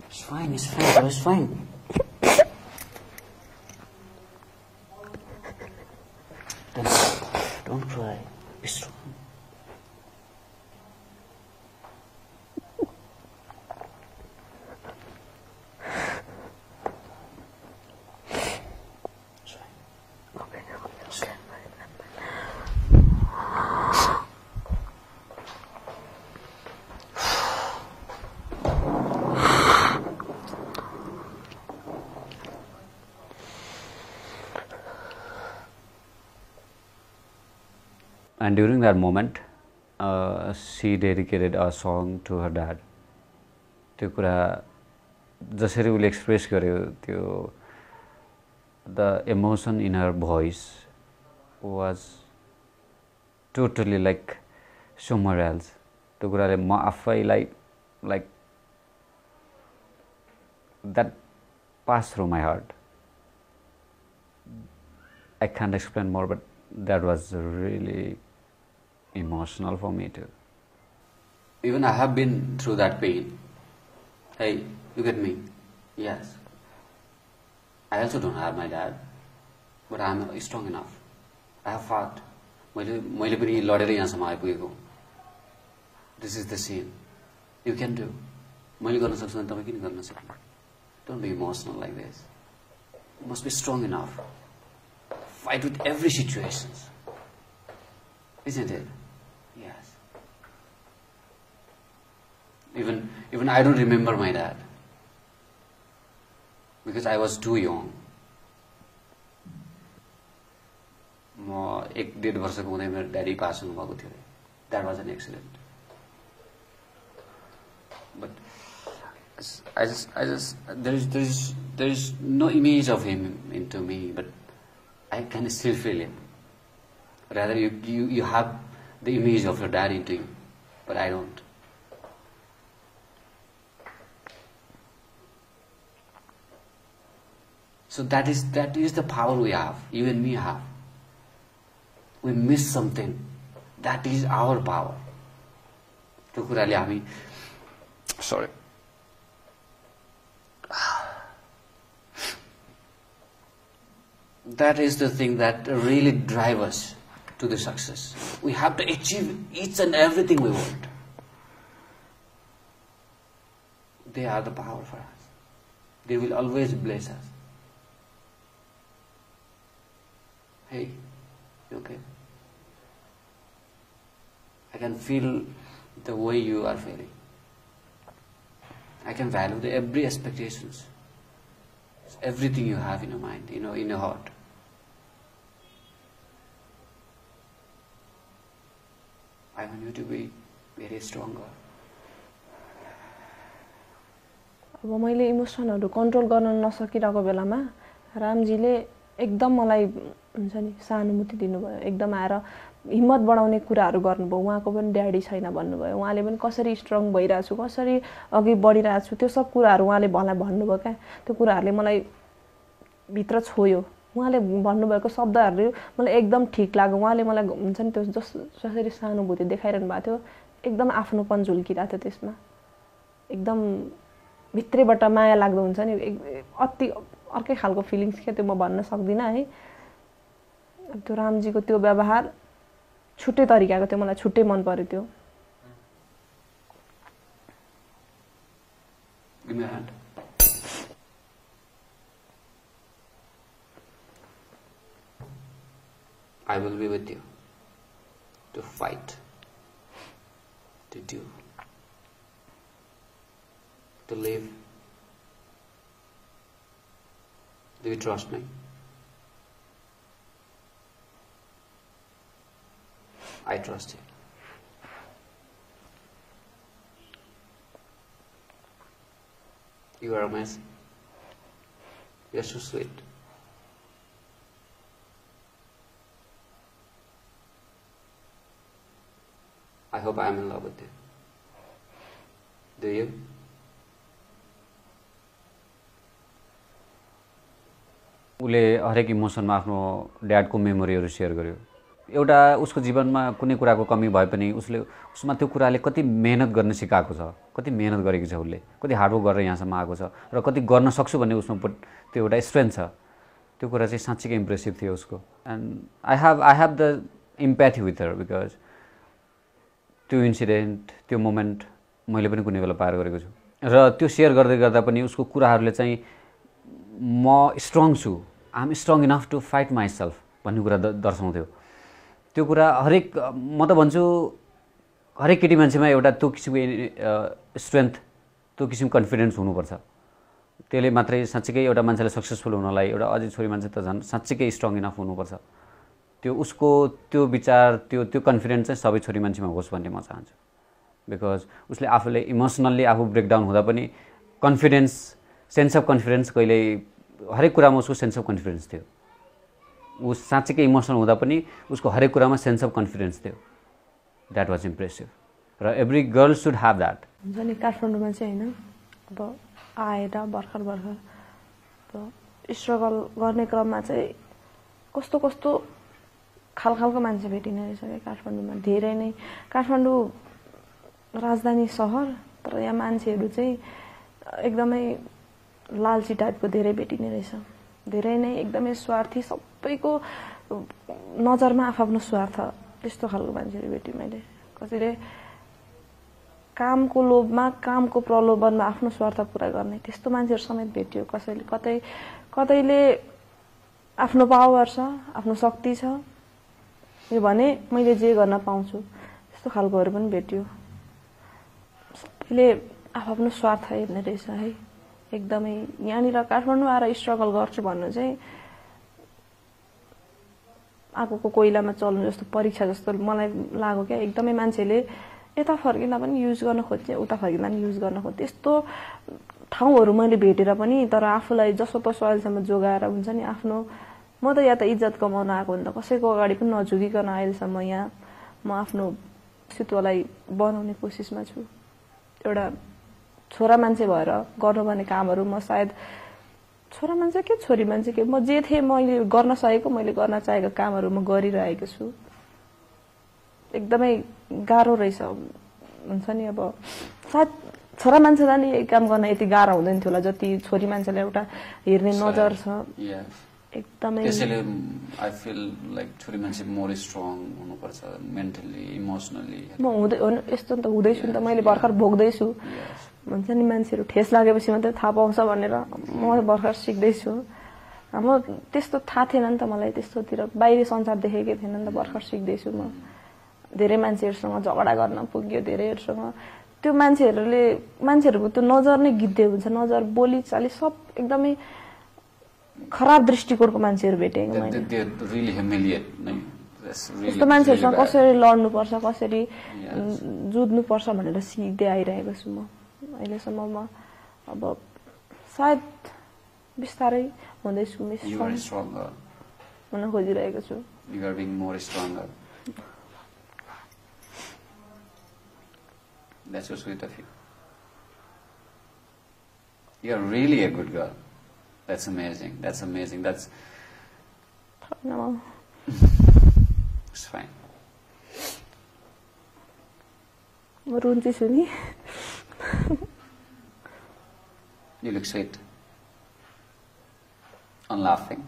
It's fine, it's fine, it's fine. Don't cry. Be strong. And during that moment, she dedicated a song to her dad. त्यो कुरा जसरी उसले एक्सप्रेस गर्यो, त्यो the emotion in her voice was totally like somewhere else. त्यो कुराले म आफैलाई like that passed through my heart. I can't explain more, but that was really emotional for me too. Even I have been through that pain. Hey, look at me. Yes. I also don't have my dad, but I am strong enough. I have fought. मैले पनि लडेर यहाँसम्म आइपुगेको। This is the scene. You can do. मैले गर्न सक्छु भने तपाईँ किन गर्न सक्नु? Don't be emotional like this. You must be strong enough. Fight with every situation. Isn't it? Yes. Even I don't remember my dad because I was too young. म 1-1.5 वर्षको हुँदै मेरो ड्याडी पास हुनुभएको थियो. That was an accident. But I just there is no image of him into me, but I can still feel it. Rather, you have the image of your dad into you, but I don't. So that is the power we have. You and me have. We miss something. That is our power. त्यो कुराले हामी sorry. That is the thing that really drives us to the success. We have to achieve each and everything we want. They are the power for us. They will always bless us. Hey, you okay? I can feel the way you are feeling. I can value every expectations, everything you have in your mind, in your heart. I want you to be very stronger. अब मैले इमोसनहरु कन्ट्रोल गर्न नसकिरहेको बेलामा रामजीले एकदम मलाई हुन्छ नि सहानुभूति दिनुभयो, एकदम आएर हिम्मत बढाउने कुराहरु गर्नुभयो। उहाँको पनि ड्याडी छैन भन्नुभयो, उहाँले पनि कसरी स्ट्रङ भइराछु, कसरी अघि बढिराछु, त्यो सब कुराहरु उहाँले भन्नुभयो क्या। त्यो कुराहरुले मलाई भित्र छोयो उहाँले भन्नुभएको शब्दहरू मलाई एकदम ठिक लाग्यो उहाँले मलाई हुन्छ नि त्यो जसरी सहानुभूति देखाइरहनु भएको थियो एकदम आफ्नोपन झुल्किरहेको थियो त्यसमा एकदम भित्रैबाट माया लाग्दो हुन्छ नि अति अर्कै खालको फिलिङ्स के त्यो म भन्न सक्दिनँ है त्यो रामजीको त्यो व्यवहार छुट्टै तरिकाको थियो मलाई छुट्टै मन पर्यो त्यो Give me a hand. I will be with you to fight, to do, to live. Do you trust me? I trust you. You are amazing. You are so sweet. I hope I am in love with you. Do you? उसले हरेक इमोसनमा आफ्नो ड्याडको मेमोरीहरू सेयर गर्यो एउटा उसको जीवनमा कुनै कुराको कमी भए पनि उसमा त्यो कुराले कति मेहनत गर्न सिकाएको छ कति मेहनत गरेको छ उसले कति हार्डवर्क गरेर यहाँसम्म आएको छ र कति गर्न सक्छु भन्ने उसमा त्यो एउटा स्ट्रेन्थ छ त्यो कुरा चाहिँ साँच्चीकै इम्प्रेसिभ थियो उसको and I have the empathy with her because त्यो इन्सिडेन्ट त्यो मोमेन्ट मैले पनि कुनै बेला पार गरेको छु र त्यो सेयर गर्दै गर्दा पनि उसको कुराहरूले चाहिँ म स्ट्रङ छु I am strong enough to fight myself भन्ने कुरा दर्शाउँथ्यो त्यो कुरा हरेक म त भन्छु हरेक केटी मान्छेमा एउटा त्यो किसिमको स्ट्रेन्थ त्यो किसिमको कन्फिडेन्स हुनुपर्छ त्यसले मात्रै साँच्चीकै एउटा मान्छेलाई सक्सेसफुल हुनलाई एउटा अझै छोरी मान्छे त झन् साँच्चीकै स्ट्रङ इनफ हुनुपर्छ त्यो उसको त्यो विचार त्यो कन्फिडेन्स चाहिँ सबै छोरी मान्छेमा होस् भन्ने म चाहन्छु बिकज उसले आफूले इमोसनल्ली आफू ब्रेकडाउन हुँदा पनि कन्फिडेन्स सेन्स अफ कन्फिडेन्स कहिले हरेक कुरामा उसको सेन्स अफ कन्फिडेन्स थियो ऊ साँच्चीकै इमोसनल हुँदा पनि उसको हरेक कुरामा सेन्स अफ कन्फिडेन्स थियो द्याट वाज इम्प्रेसिभ र every girl should have that हुन्छ नि काठमाडौँमा चाहिँ होइन अब आएर भर्खर स्ट्रगल गर्ने क्रममा चाहिँ कस्तो कस्तो खालको मान्छे भेटिने रहेछ क्या काठमाडौँमा धेरै नै काठमाडौँ राजधानी सहर तर यहाँ मान्छेहरू चाहिँ एकदमै लालची टाइपको धेरै भेटिने रहेछ धेरै नै एकदमै स्वार्थी सबैको नजरमा आफ्नो स्वार्थ त्यस्तो खालको मान्छेहरू भेटेँ मैले कसैले कामको लोभमा कामको प्रलोभनमा आफ्नो स्वार्थ पुरा गर्ने त्यस्तो मान्छेहरू समेत भेटियो कसैले कतैले आफ्नो पावर छ आफ्नो शक्ति छ यो भने मैले जे गर्न पाउँछु त्यस्तो खालकोहरू पनि भेटियो सबैले आफ्नो स्वार्थ हेर्ने रहेछ है एकदमै यहाँनिर काठमाडौँ आएर स्ट्रगल गर्छु भन्नु चाहिँ आगोको कोइलामा चल्नु जस्तो परीक्षा जस्तो मलाई लाग्यो क्या एकदमै मान्छेले यता फर्किँदा पनि युज गर्न खोज्छ उता फर्किँदा पनि युज गर्न खोज्छ त्यस्तो ठाउँहरू मैले भेटेर पनि तर आफूलाई जसो तसो अहिलेसम्म जोगाएर हुन्छ नि आफ्नो म त या त इज्जत कमाउन आएको नि त कसैको अगाडि पनि नझुकिकन अहिलेसम्म यहाँ म आफ्नो अस्तित्वलाई बनाउने कोसिसमा छु एउटा छोरा मान्छे भएर गर्नुपर्ने कामहरू म सायद छोरा मान्छे के छोरी मान्छे के म जे थिएँ मैले गर्न सकेको मैले गर्न चाहेको कामहरू म गरिरहेको छु एकदमै गाह्रो रहेछ हुन्छ नि अब सायद छोरा मान्छेलाई नि यही काम गर्न यति गाह्रो हुँदैन थियो होला जति छोरी मान्छेलाई एउटा हेर्ने नजर छ एकदमै त्यसैले आई फिल लाइक छोरी मान्छे मोर स्ट्रङ हुनुपर्छ मेन्टली इमोसनली म यस्तो त हुँदैछु नि त मैले भर्खर भोग्दैछु भन्छ नि मान्छेहरू ठेस लागेपछि मात्रै थाहा पाउँछ भनेर म भर्खर सिक्दैछु म त्यस्तो थाहा थिएन नि त मलाई त्यस्तोतिर बाहिरी संसार देखेकै थिएन नि त भर्खर सिक्दैछु म धेरै मान्छेहरूसँग झगडा गर्न पुग्यो धेरैहरूसँग त्यो मान्छेहरूको त्यो नजर नै गिद्धे हुन्छ नजर बोली चाली सब एकदमै खराब दृष्टिकोणको मान्छेहरू भेटेँ मैले त्यस्तो मान्छेहरूसँग कसरी लड्नुपर्छ कसरी जुझ्नुपर्छ भनेर सिक्दै आइरहेको छु म अहिलेसम्म म अब सायद बिस्तारै हुँदैछु हुन खोजिरहेको छु That's so sweet of you. You are really a good girl. That's amazing. That's amazing. No. It's fine. म रुन्छु नि. You look sweet. I'm laughing.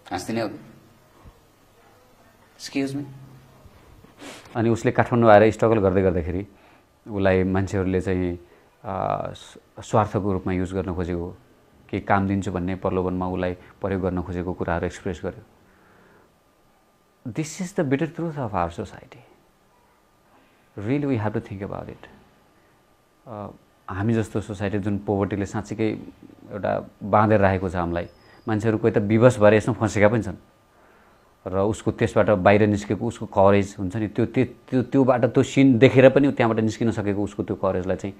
हाँस्दिनै हो. Excuse me. अनि उसले काठमाडौँ आएर स्ट्रगल गर्दै गर्दाखेरि उसलाई मान्छेहरूले चाहिँ स्वार्थको रूपमा युज गर्न खोजेको के काम दिन्छु भन्ने प्रलोभनमा उसलाई प्रयोग गर्न खोजेको कुराहरू एक्सप्रेस गर्यो. This is the bitter truth of our society. Really we have to think about it. हामी जस्तो सोसाइटी जुन पोभर्टीले साँच्चीकै एउटा बाँधेर राखेको छ हामीलाई. मान्छेहरू कोही त विवश भएर यसमा फँसेका पनि छन् र उसको त्यसबाट बाहिर निस्केको उसको करेज हुन्छ नि त्योबाट त्यो सिन देखेर पनि त्यहाँबाट निस्किन सकेको उसको त्यो करेजलाई चाहिँ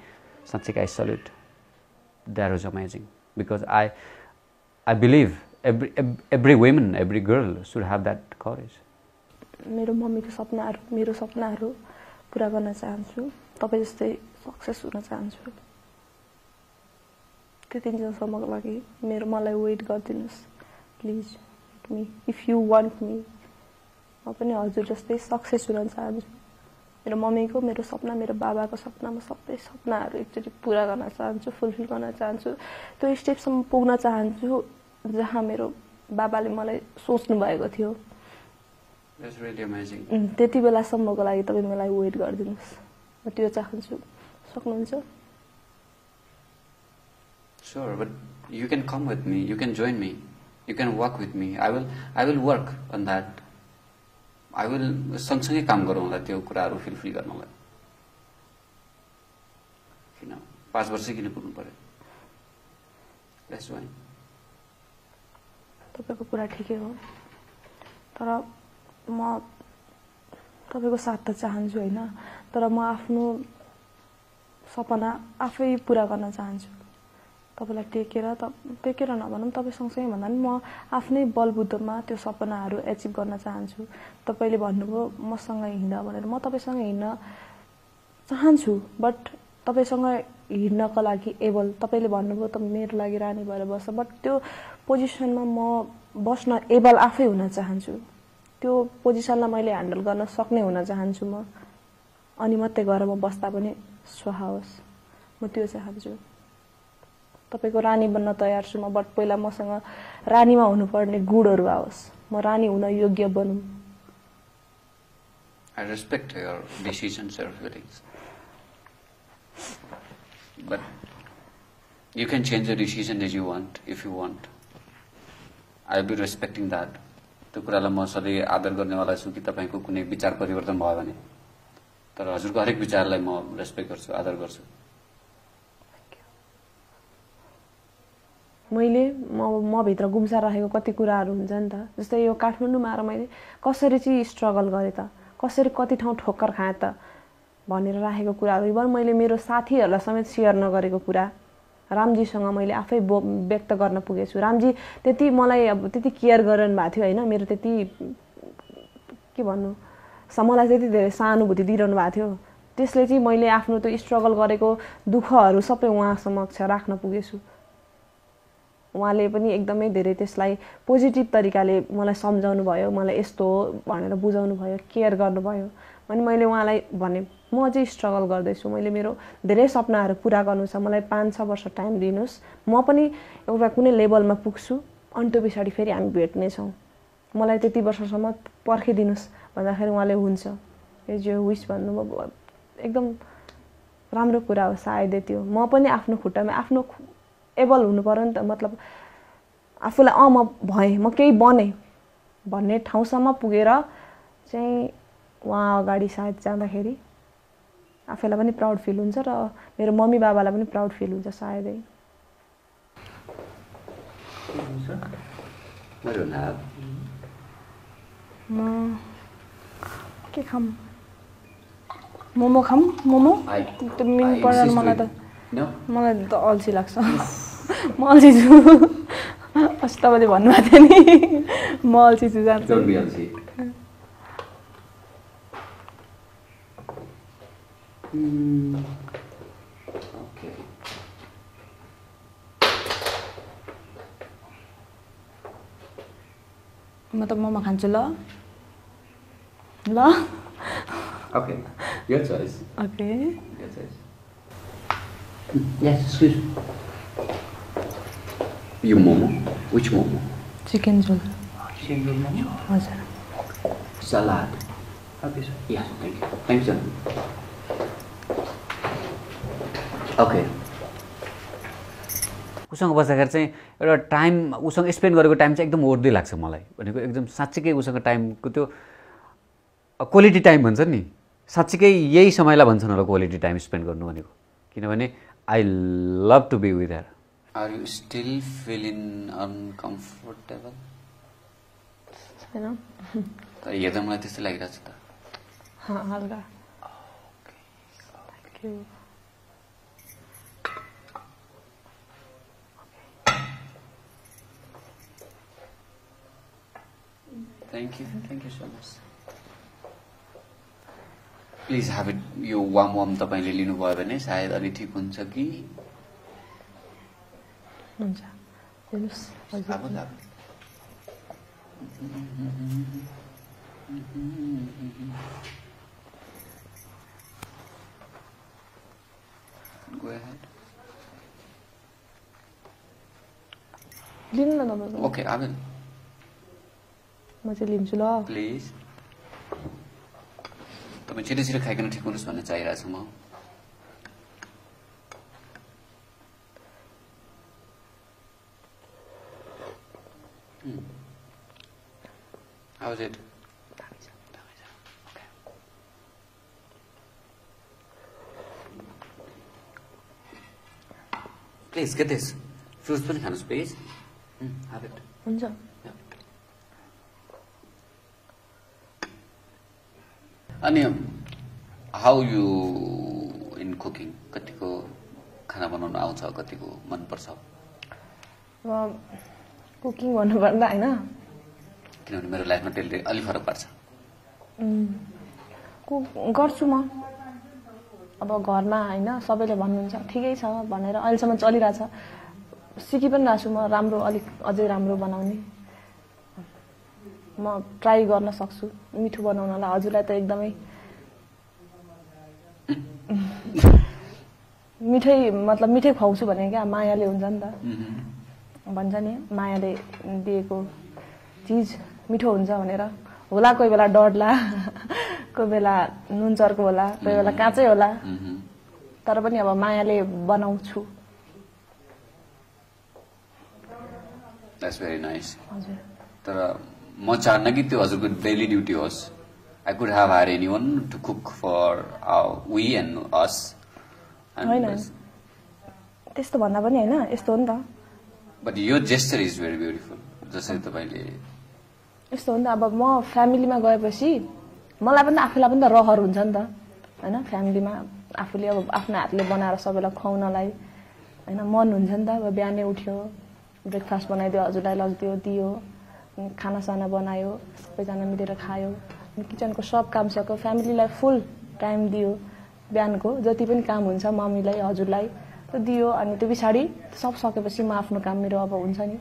साँच्चीकै I salute. That was amazing because I believe every women every girl should have that courage. मेरो मम्मीको सपनाहरू मेरो सपनाहरू पुरा गर्न चाहन्छु. तपाईँ जस्तै सक्सेस हुन चाहन्छु. त्यति दिनसम्मको लागि मलाई वेट गरिदिनुहोस् please. Me if you want me म पनि हजुर जस्तै सक्सेस हुन चाहन्छु. मेरो मम्मीको मेरो सपना मेरो बाबाको सपना म सबै सपनाहरू एकचोटि पुरा गर्न चाहन्छु. फुलफिल गर्न चाहन्छु. त्यो स्टेपसम्म पुग्न चाहन्छु जहाँ मेरो बाबाले मलाई सोच्नु भएको थियो. That's really amazing. त्यति बेलासम्मको लागि तपाईँ मलाई वेट गरिदिनुहोस्. म त्यो चाहन्छु. सक्नुहुन्छ? Sure, but you can come with me. You can join me. You can work with me. I will work on that. I will सँगसँगै काम गरौँला त्यो कुराहरू फिल गर्नलाई. किन 5 वर्ष किन पुग्नु पर्यो? That's why. तपाईको कुरा ठिकै हो. तर म तपाईको साथ त चाहन्छु हैन. तर म आफ्नो सपना आफै पुरा गर्न चाहन्छु. तपाईलाई टेकेर नभनौँ तपाईँ सँगसँगै भन्दा पनि म आफ्नै बलबुद्धमा त्यो सपनाहरू एचिभ गर्न चाहन्छु. तपाईले भन्नुभयो मसँग हिँड भनेर. म तपाईसँग हिँड्न चाहन्छु बट तपाईसँग हिँड्नको लागि एबल. तपाईले भन्नुभयो त मेरो लागि रानी भएर बस्छ बट त्यो पोजिसनमा म बस्न एबल आफै हुन चाहन्छु. त्यो पोजिसनलाई मैले ह्यान्डल गर्न सक्ने हुन चाहन्छु म. अनि मात्रै गएर म बस्दा पनि स्वाहा होस्. म त्यो चाहन्छु. तपाईको रानी बन्न तयार छु म. बट पहिला मसँग रानीमा हुनुपर्ने गुणहरू आओस्. म रानी हुन योग्य बनौँ. I respect your decisions or feelings. But you can change the decision as you want, if you want. I will be respecting that. त्यो कुरालाई म सधैँ आदर गर्नेवाला छु कि तपाईको कुनै विचार परिवर्तन भयो भने. तर हजुरको हरेक विचारलाई म रेस्पेक्ट गर्छु, आदर गर्छु. मैले म भित्र गुम्सा राखेको कति कुराहरू हुन्छ नि त. जस्तै यो काठमाडौँमा आएर मैले कसरी चाहिँ स्ट्रगल गरेँ त, कसरी कति ठाउँ ठोक्कर खाएँ त भनेर राखेको कुराहरू. इभन मैले मेरो साथीहरूलाई समेत सेयर नगरेको कुरा रामजीसँग मैले आफै व्यक्त गर्न पुगेछु. रामजी त्यति मलाई अब त्यति केयर गर्नु भएको थियो हैन. मेरो त्यति के भन्नु मलाई त्यति धेरै सहानुभूति दिइरहनु भएको थियो. त्यसले चाहिँ मैले आफ्नो त्यो स्ट्रगल गरेको दुःखहरू सबै उहाँ समक्ष राख्न पुगेछु. उहाँले पनि एकदमै धेरै त्यसलाई पोजिटिभ तरिकाले मलाई सम्झाउनु भयो. मलाई यस्तो हो भनेर बुझाउनु भयो, केयर गर्नुभयो. अनि मैले उहाँलाई भने म अझै स्ट्रगल गर्दैछु. मैले मेरो धेरै सपनाहरू पुरा गर्नु छ. मलाई 5-6 वर्ष टाइम दिनुहोस्. म पनि एउटा कुनै लेभलमा पुग्छु. अनि त्यो पछाडि फेरि हामी भेट्नेछौँ. मलाई त्यति वर्षसम्म पर्खिदिनुहोस् भन्दाखेरि उहाँले हुन्छ एज यो विस भन्नुभयो. एकदम राम्रो कुरा हो सायदै त्यो. म पनि आफ्नो खुट्टामा आफ्नो एबल हुनु पर्यो नि त. मतलब आफूलाई म भएँ, म केही बने भन्ने ठाउँसम्म पुगेर चाहिँ उहाँ अगाडि सायद जाँदाखेरि आफैलाई पनि प्राउड फिल हुन्छ र मेरो मम्मी बाबालाई पनि प्राउड फिल हुन्छ सायदै. म के खाम? मोमो खाम? मोमो त्यो मिन पर्दैन मलाई त. मलाई त अल्छी लाग्छ. म अल्छी छु. अस्ति तपाईँले भन्नुभएको थियो नि म अल्छी छु जान्छु. Okay. म त मोमो खान्छु ल ल Okay, your choice. Okay Your choice. Yes, excuse me. You momo? Which momo? Chicken झोल Chicken roll momo? हजुर Salad. Okay, sir. Yes, thank you. Thank you, sir. Okay. उसँग बस्दाखेरि चाहिँ एउटा टाइम उसँग स्पेन्ड गरेको टाइम चाहिँ एकदम वर्दी लाग्छ मलाई भनेको एकदम साँच्चीकै उसँग टाइमको त्यो क्वालिटी टाइम भन्छ नि साँच्चीकै यही समयलाई भन्छन् होला क्वालिटी टाइम स्पेन्ड गर्नु भनेको किनभने I love to be with her Are you still feeling uncomfortable? छैन तर हेर्दा मलाई त्यस्तै लागिरहेको छ त हल्का thank you Thank you so much. Please have it. यो वाम तपाईले लिनुभयो भने सायद अलि ठिक हुन्छ कि हुन्छ हेर्नुस् हजुर अब Go ahead. लिनु न तपाईँ Okay, Abel, म चाहिँ लिन्छु ल please. तपाईँ छिटो खाइकन ठिक हुनुहोस् भन्ने चाहिरहेको छु म How is it? Okay. Please get this. Fruits पनि खानुहोस् please. Have it. हुन्छ Yeah. अनि how you in cooking? कतिको खाना बनाउन आउँछ कतिको मन पर्छ अब कुकिङ भन्नुपर्दा होइन किनभने मेरो लाइफमा त्यसले अलि फरक पार्छ कुक गर्छु म अब घरमा होइन सबैले भन्नुहुन्छ ठिकै छ भनेर अहिलेसम्म चलिरहेछ सिकि पनि रहेछु म राम्रो अलिक अझै राम्रो बनाउने म ट्राई गर्न सक्छु मिठो बनाउनलाई हजुरलाई त एकदमै मिठै खुवाउँछु भने क्या मायाले हुन्छ नि त भन्छ नि मायाले दिएको चिज मिठो हुन्छ भनेर होला कोही बेला डढ्ला कोही बेला नुन चर्को होला कोही बेला काँचै होला तर पनि अब मायाले बनाउँछु That's very nice. हजुर तर म चाहन्न कि त्यो हजुरको डेली ड्युटी होस् I could have hired anyone to cook for we and us. होइन त्यस्तो भन्दा पनि होइन यस्तो हो नि त But your gesture is very beautiful. जसरी तपाईले यस्तो हो नि त अब म फ्यामिलीमा गएपछि मलाई पनि आफूलाई पनि त रहर हुन्छ नि त होइन फ्यामिलीमा आफूले अब आफ्नो हातले बनाएर सबैलाई खुवाउनलाई होइन मन हुन्छ नि त अब बिहानै उठ्यो ब्रेकफास्ट बनाइदियो हजुरलाई लगिदियो दियो खानासाना बनायो सबैजना मिलेर खायो किचनको सब काम सक्यो फ्यामिलीलाई फुल टाइम दियो बिहानको जति पनि काम हुन्छ मम्मीलाई हजुरलाई त्यो दियो अनि त्यो पछाडि सब सकेपछि म आफ्नो काम मेरो अब हुन्छ नि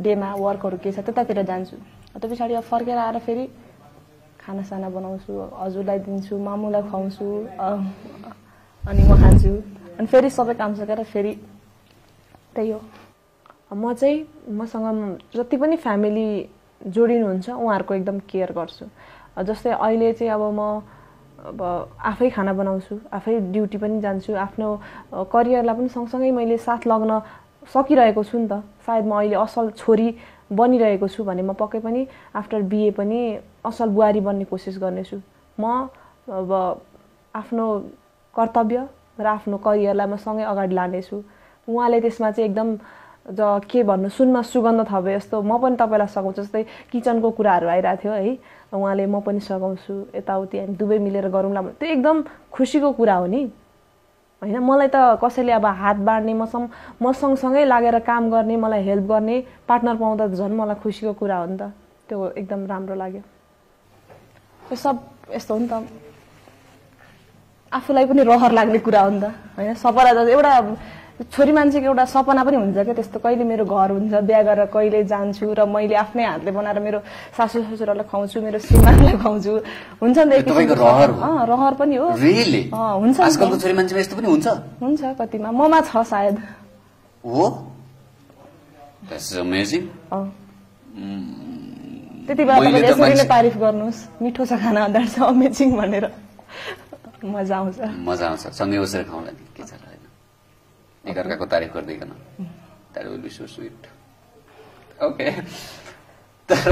डेमा वर्कहरू के छ त्यतातिर जान्छु त्यो पछाडि अब फर्केर आएर फेरि खानासाना बनाउँछु हजुरलाई दिन्छु मामुलाई खुवाउँछु अनि म खान्छु अनि फेरि सबै काम सकेर फेरि त्यही हो म चाहिँ मसँग जति पनि फ्यामिली जोडिनुहुन्छ उहाँहरूको एकदम केयर गर्छु जस्तै अहिले चाहिँ अब म अब आफै खाना बनाउँछु आफै ड्युटी पनि जान्छु आफ्नो करियरलाई पनि सँगसँगै मैले साथ लग्न सकिरहेको छु नि त सायद म अहिले असल छोरी बनिरहेको छु भने म पक्कै पनि आफ्टर बिए पनि असल बुहारी बन्ने कोसिस गर्नेछु म अब आफ्नो कर्तव्य र आफ्नो करियरलाई म सँगै अगाडि लानेछु उहाँले त्यसमा चाहिँ एकदम के भन्नु सुनमा सुगन्ध थपे जस्तो म पनि तपाईलाई सघाउँछु जस्तै किचनको कुराहरू आइरहेको थियो है उहाँले म पनि सघाउँछु यताउति हामी दुवै मिलेर गरौँला त्यो एकदम खुसीको कुरा हो नि होइन मलाई त कसैले अब हात बाँड्ने म सँगसँगै लागेर काम गर्ने मलाई हेल्प गर्ने पार्टनर पाउँदा झन् मलाई खुसीको कुरा हो नि त त्यो एकदम राम्रो लाग्यो त्यो सब यस्तो हो नि त आफूलाई पनि रहर लाग्ने कुरा हो नि त होइन सबैलाई एउटा छोरी मान्छेको एउटा सपना पनि हुन्छ क्या त्यस्तो, कहिले मेरो घर हुन्छ, बिहा गरेर कहिले जान्छु र मैले आफ्नै हातले बनाएर मेरो सासू ससुरालाई खुवाउँछु, मेरो श्रीमानलाई खुवाउँछु, हुन्छ नि त रहर पनि हो। हुन्छ आजकलको छोरी मान्छेमा यस्तो पनि हुन्छ हुन्छ कतिमा, ममा छ सायद। हो द्याट्स अमेजिङ। त्यति बेला तपाईँले यसरी नै तारिफ गर्नुहोस्, मिठो छ खाना, द्याट्स अमेजिङ भनेर मजा आउँछ। मजा आउँछ सँगै बसेर खाउँला नि, के छ र होइन, एकअर्काको तारिफ गर्दैकन, that will be so sweet. Okay, तर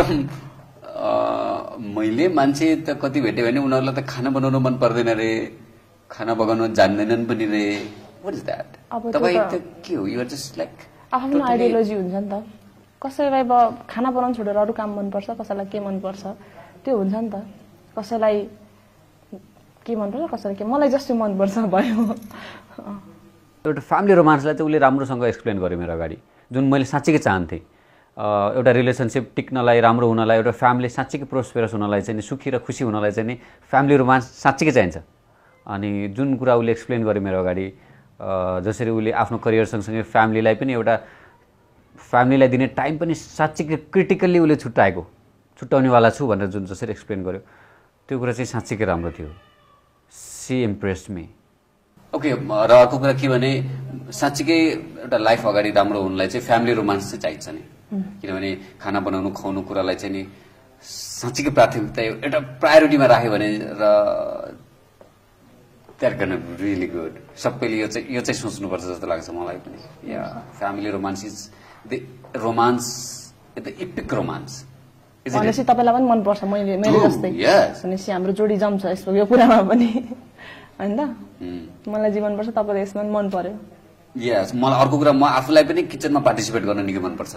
मैले मान्छे त कति भेटेँ भने उनीहरूलाई त खाना बनाउनु मन पर्दैन रे, खाना पकाउनु जान्दैनन् पनि रे। What is that? तपाईँ त के हो, यु आर जस्ट लाइक आफ्नो आइडियोलोजी हुन्छ नि त। कसैलाई अब खाना बनाउनु छोडेर अरू काम मनपर्छ, कसैलाई के मनपर्छ त्यो हुन्छ नि त। कसैलाई के मनपर्छ, कसैलाई के, मलाई जस्तो मनपर्छ भयो। एउटा फ्यामिली रोमान्सलाई चाहिँ उसले राम्रोसँग एक्सप्लेन गर्यो मेरो अगाडि, जुन मैले साँच्चीकै चाहन्थेँ। एउटा रिलेसनसिप टिक्नलाई, राम्रो हुनलाई, एउटा फ्यामिली साँच्चीकै प्रोस्पेरस हुनलाई चाहिँ नि, सुखी र खुसी हुनलाई चाहिँ नि फ्यामिली रोमान्स साँच्चीकै चाहिन्छ। अनि जुन कुरा उसले एक्सप्लेन गर्यो मेरो अगाडि, जसरी उसले आफ्नो करियर सँगसँगै फ्यामिलीलाई पनि एउटा फ्यामिलीलाई दिने टाइम पनि साँच्चीकै क्रिटिकल्ली उसले छुट्याउनेवाला छु भनेर जुन जसरी एक्सप्लेन गर्यो, त्यो कुरा चाहिँ साँच्चीकै राम्रो थियो। C impressed me. ओके, र अर्को कुरा के भने साँच्चीकै एउटा लाइफ अगाडि राम्रो हुनलाई चाहिँ फ्यामिली रोमान्स चाहिँ चाहिन्छ नि, किनभने खाना बनाउनु खुवाउनु कुरालाई चाहिँ नि साँच्चीकै प्राथमिकता एउटा प्रायोरिटीमा राख्यो भने र द्याट गर्न रियली गुड। सबैले यो चाहिँ सोच्नुपर्छ जस्तो लाग्छ मलाई पनि। या family romance is the romance, the epic romance. भनेपछि तपाईँलाई पनि मनपर्छ मेरो जस्तै, भनेपछि हाम्रो जोडी जम्छ यस्तो यो कुरामा पनि होइन त। मलाई जे मनपर्छ तपाईँलाई यसमा पनि मन पर्यो। यस, मलाई अर्को कुरा, म आफूलाई पनि किचनमा पार्टिसिपेट गर्न निकै मनपर्छ।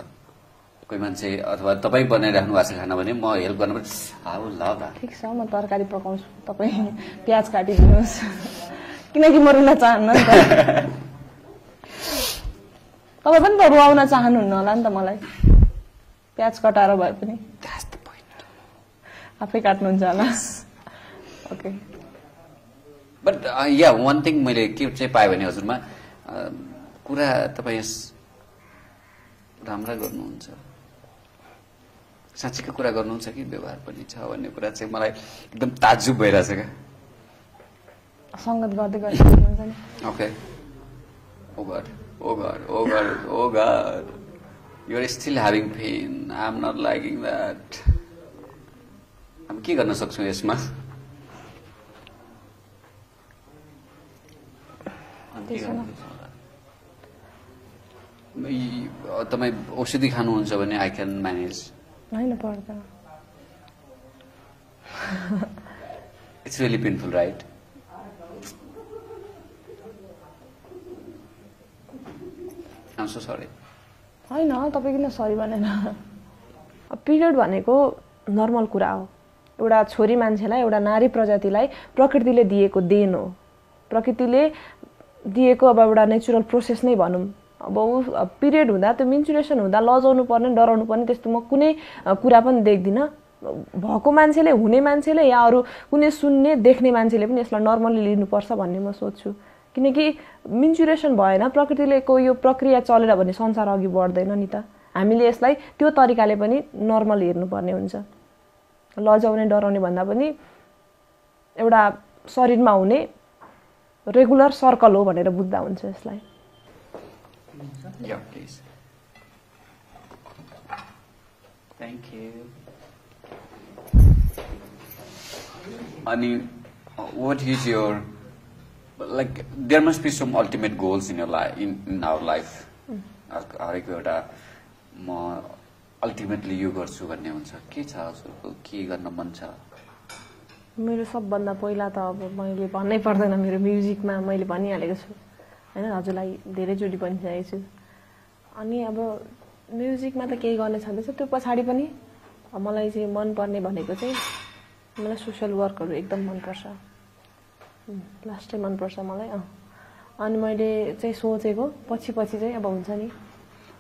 कोही मान्छे अथवा तपाईँ बनाइराख्नु भएको छ खाना भने म हेल्प गर्न पनि आई विल लभ द्याट। ठिक छ, म तरकारी पकाउँछु, तपाईँ प्याज काटिदिनुहोस्, किनकि म रुन चाहन्न नि त। तपाईँ पनि त रुवाउन चाहनुहुन्न होला नि त मलाई, प्याज कटाएर भए पनि आफै काट्नुहुन्छ होला। Okay, but yeah one thing मैले के चाहिँ पाएँ भने हजुरमा कुरा तपाईँ राम्रा गर्नुहुन्छ, साँच्चीको कुरा गर्नुहुन्छ कि व्यवहार पनि छ भन्ने कुरा चाहिँ मलाई एकदम ताज्जुब भइरहेछ क्या। सङ्गत गर्दै गर्नुहुन्छ नि। Okay, oh God, oh God, oh God, oh God, you are still having pain, I am not liking that. हामी के गर्न सक्छौँ यसमा? तपाईँ औषधि खानुहुन्छ भने आई क्यान म्यानेज। होइन पर्दैन। It's really painful right? I'm so sorry. होइन, तपाईँ किन सरी भनेन। पिरियड भनेको नर्मल कुरा हो। एउटा छोरी मान्छेलाई, एउटा नारी प्रजातिलाई प्रकृतिले दिएको देन हो। प्रकृतिले दिएको अब एउटा नेचुरल प्रोसेस नै भनौँ। अब पिरियड हुँदा, त्यो मेन्सुरेसन हुँदा लजाउनु पर्ने, डराउनु पर्ने त्यस्तो म कुनै कुरा पनि देख्दिनँ। भएको मान्छेले, हुने मान्छेले या अरू कुनै सुन्ने देख्ने मान्छेले पनि यसलाई नर्मली लिनुपर्छ भन्ने म सोच्छु। किनकि मेन्सुरेसन भएन, प्रकृतिले यो प्रक्रिया चलेर भने संसार अघि बढ्दैन नि त। हामीले यसलाई त्यो तरिकाले पनि नर्मल हेर्नुपर्ने हुन्छ। लजाउने डराउने भन्दा पनि एउटा शरीरमा हुने रेगुलर सर्कल हो भनेर बुझ्दा हुन्छ यसलाई। Yeah, please. Thank you. Ani, what is your, like, there must be some ultimate goals in your life, in our life. हरेक एउटा म अल्टिमेटली यो गर्छु भन्ने हुन्छ। के छ हजुरको, के गर्न मन छ? मेरो सबभन्दा पहिला त अब मैले भन्नै पर्दैन, मेरो म्युजिकमा मैले भनिहालेको छु होइन, हजुरलाई धेरैचोटि भनिसकेको छु। अनि अब म्युजिकमा त केही गर्ने छँदैछ, त्यो पछाडि पनि मलाई चाहिँ मनपर्ने भनेको चाहिँ मलाई सोसल वर्कहरू एकदम मनपर्छ, लास्टै मनपर्छ मलाई। अनि मैले चाहिँ सोचेको पछि चाहिँ अब हुन्छ नि,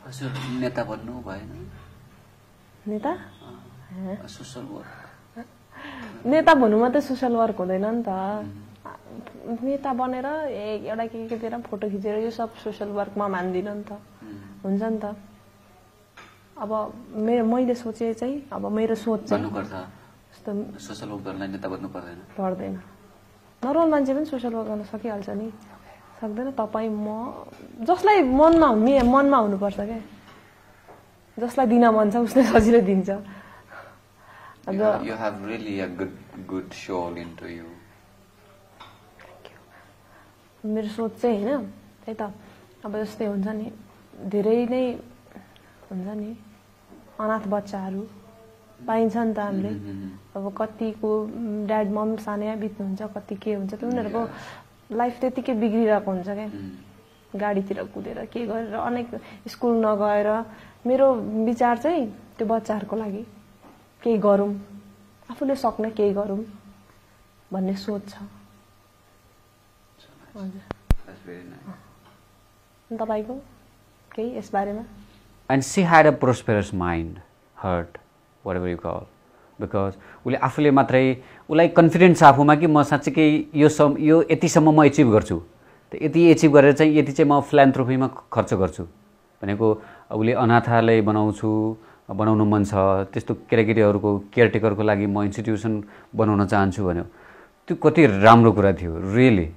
हजुर नेता बन्नु भएन? नेता? Social work? नेता भन्नु मात्रै सोसल वर्क हुँदैन नि त। नेता बनेर एउटा केतिर फोटो खिचेर यो सब सोसल वर्कमा मान्दिनँ नि त हुन्छ नि त अब मैले सोचे चाहिँ अब मेरो सोच चाहिँ जस्तो सोसल वर्क गर्नलाई नेता बन्नु पर्दैन नर्मल मान्छे पनि सोसल वर्क गर्न सकिहाल्छ नि सक्दैन तपाईँ म जसलाई मनमा हुनुपर्छ क्या जसलाई दिन मन छ उसले सजिलै दिन्छ You have really a good soul into you. मेरो सोच चाहिँ हैन त्यही त अब जस्तै हुन्छ नि धेरै नै हुन्छ नि अनाथ बच्चाहरू पाइन्छ नि त हामीले अब कतिको ड्याड मम सानै बित्नुहुन्छ कति के हुन्छ त्यो उनीहरूको लाइफ त्यतिकै बिग्रिरहेको हुन्छ क्या गाडीतिर कुदेर के गरेर अनेक स्कुल नगएर मेरो विचार चाहिँ त्यो बच्चाहरूको लागि केही गरौँ आफूले सक्ने केही गरौँ भन्ने सोच छ तपाईको केही यस बारेमा And she had a prosperous mind, heart, whatever you call, because उसले आफूले मात्रै उसलाई कन्फिडेन्स छ आफूमा कि म साँच्चीकै यो यतिसम्म म एचिभ गर्छु यति एचिभ गरेर चाहिँ यति चाहिँ म फिलान्थ्रोपीमा खर्च गर्छु भनेको उसले अनाथालय बनाउन मन छ त्यस्तो केटाकेटीहरूको केयरटेकरको लागि म इन्स्टिट्युसन बनाउन चाहन्छु भन्यो त्यो कति राम्रो कुरा थियो रियली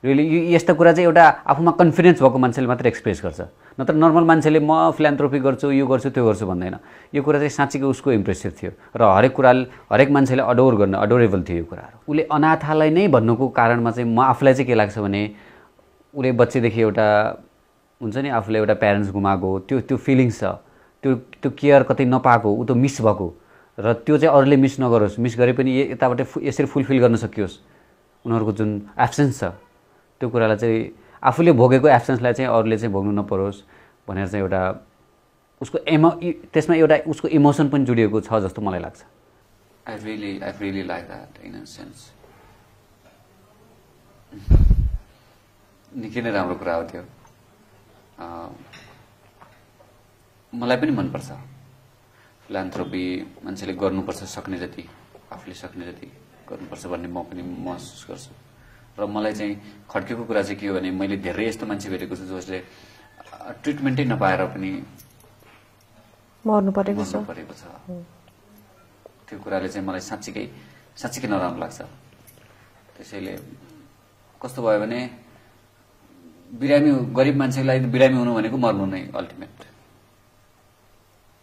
यस्ता कुरा चाहिँ एउटा आफूमा कन्फिडेन्स भएको मान्छेले मात्र एक्सप्रेस गर्छ नत्र नर्मल मान्छेले म फिलान्थ्रोपी गर्छु यो गर्छु त्यो गर्छु भन्दैन यो कुरा चाहिँ साँच्चीकै उसको इम्प्रेसिभ थियो र हरेक मान्छेले अडोरेबल थियो यो कुराहरू उसले अनाथालय नै भन्नुको कारणमा चाहिँ म आफूलाई चाहिँ के लाग्छ भने उसले बच्चेदेखि एउटा हुन्छ नि आफूले एउटा प्यारेन्ट्स गुमाएको त्यो फिलिङ्स छ त्यो केयर कतै नपाएको ऊ त मिस भएको र त्यो चाहिँ अरूले मिस नगरोस् मिस गरे पनि यताबाट यसरी फुलफिल गर्न सकियोस् उनीहरूको जुन एब्सेन्स छ त्यो कुरालाई चाहिँ आफूले भोगेको एब्सेन्सलाई चाहिँ अरूले चाहिँ भोग्नु नपरोस् भनेर चाहिँ एउटा उसको त्यसमा एउटा उसको इमोसन पनि जोडिएको छ जस्तो मलाई लाग्छ I really like that in a sense. निकै नै राम्रो कुरा हो त्यो मलाई पनि मनपर्छ फिलान्थ्रोपी मान्छेले गर्नुपर्छ सक्ने जति आफूले सक्ने जति गर्नुपर्छ भन्ने म पनि महसुस गर्छु र मलाई चाहिँ खड्केको कुरा चाहिँ के हो भने मैले धेरै यस्तो मान्छे भेटेको छु जसले ट्रिटमेन्टै नपाएर पनि मर्नु परेको छ त्यो कुराले चाहिँ मलाई साँच्चीकै नराम्रो लाग्छ त्यसैले कस्तो भयो भने गरिब मान्छेलाई बिरामी हुनु भनेको मर्नु नै अल्टिमेट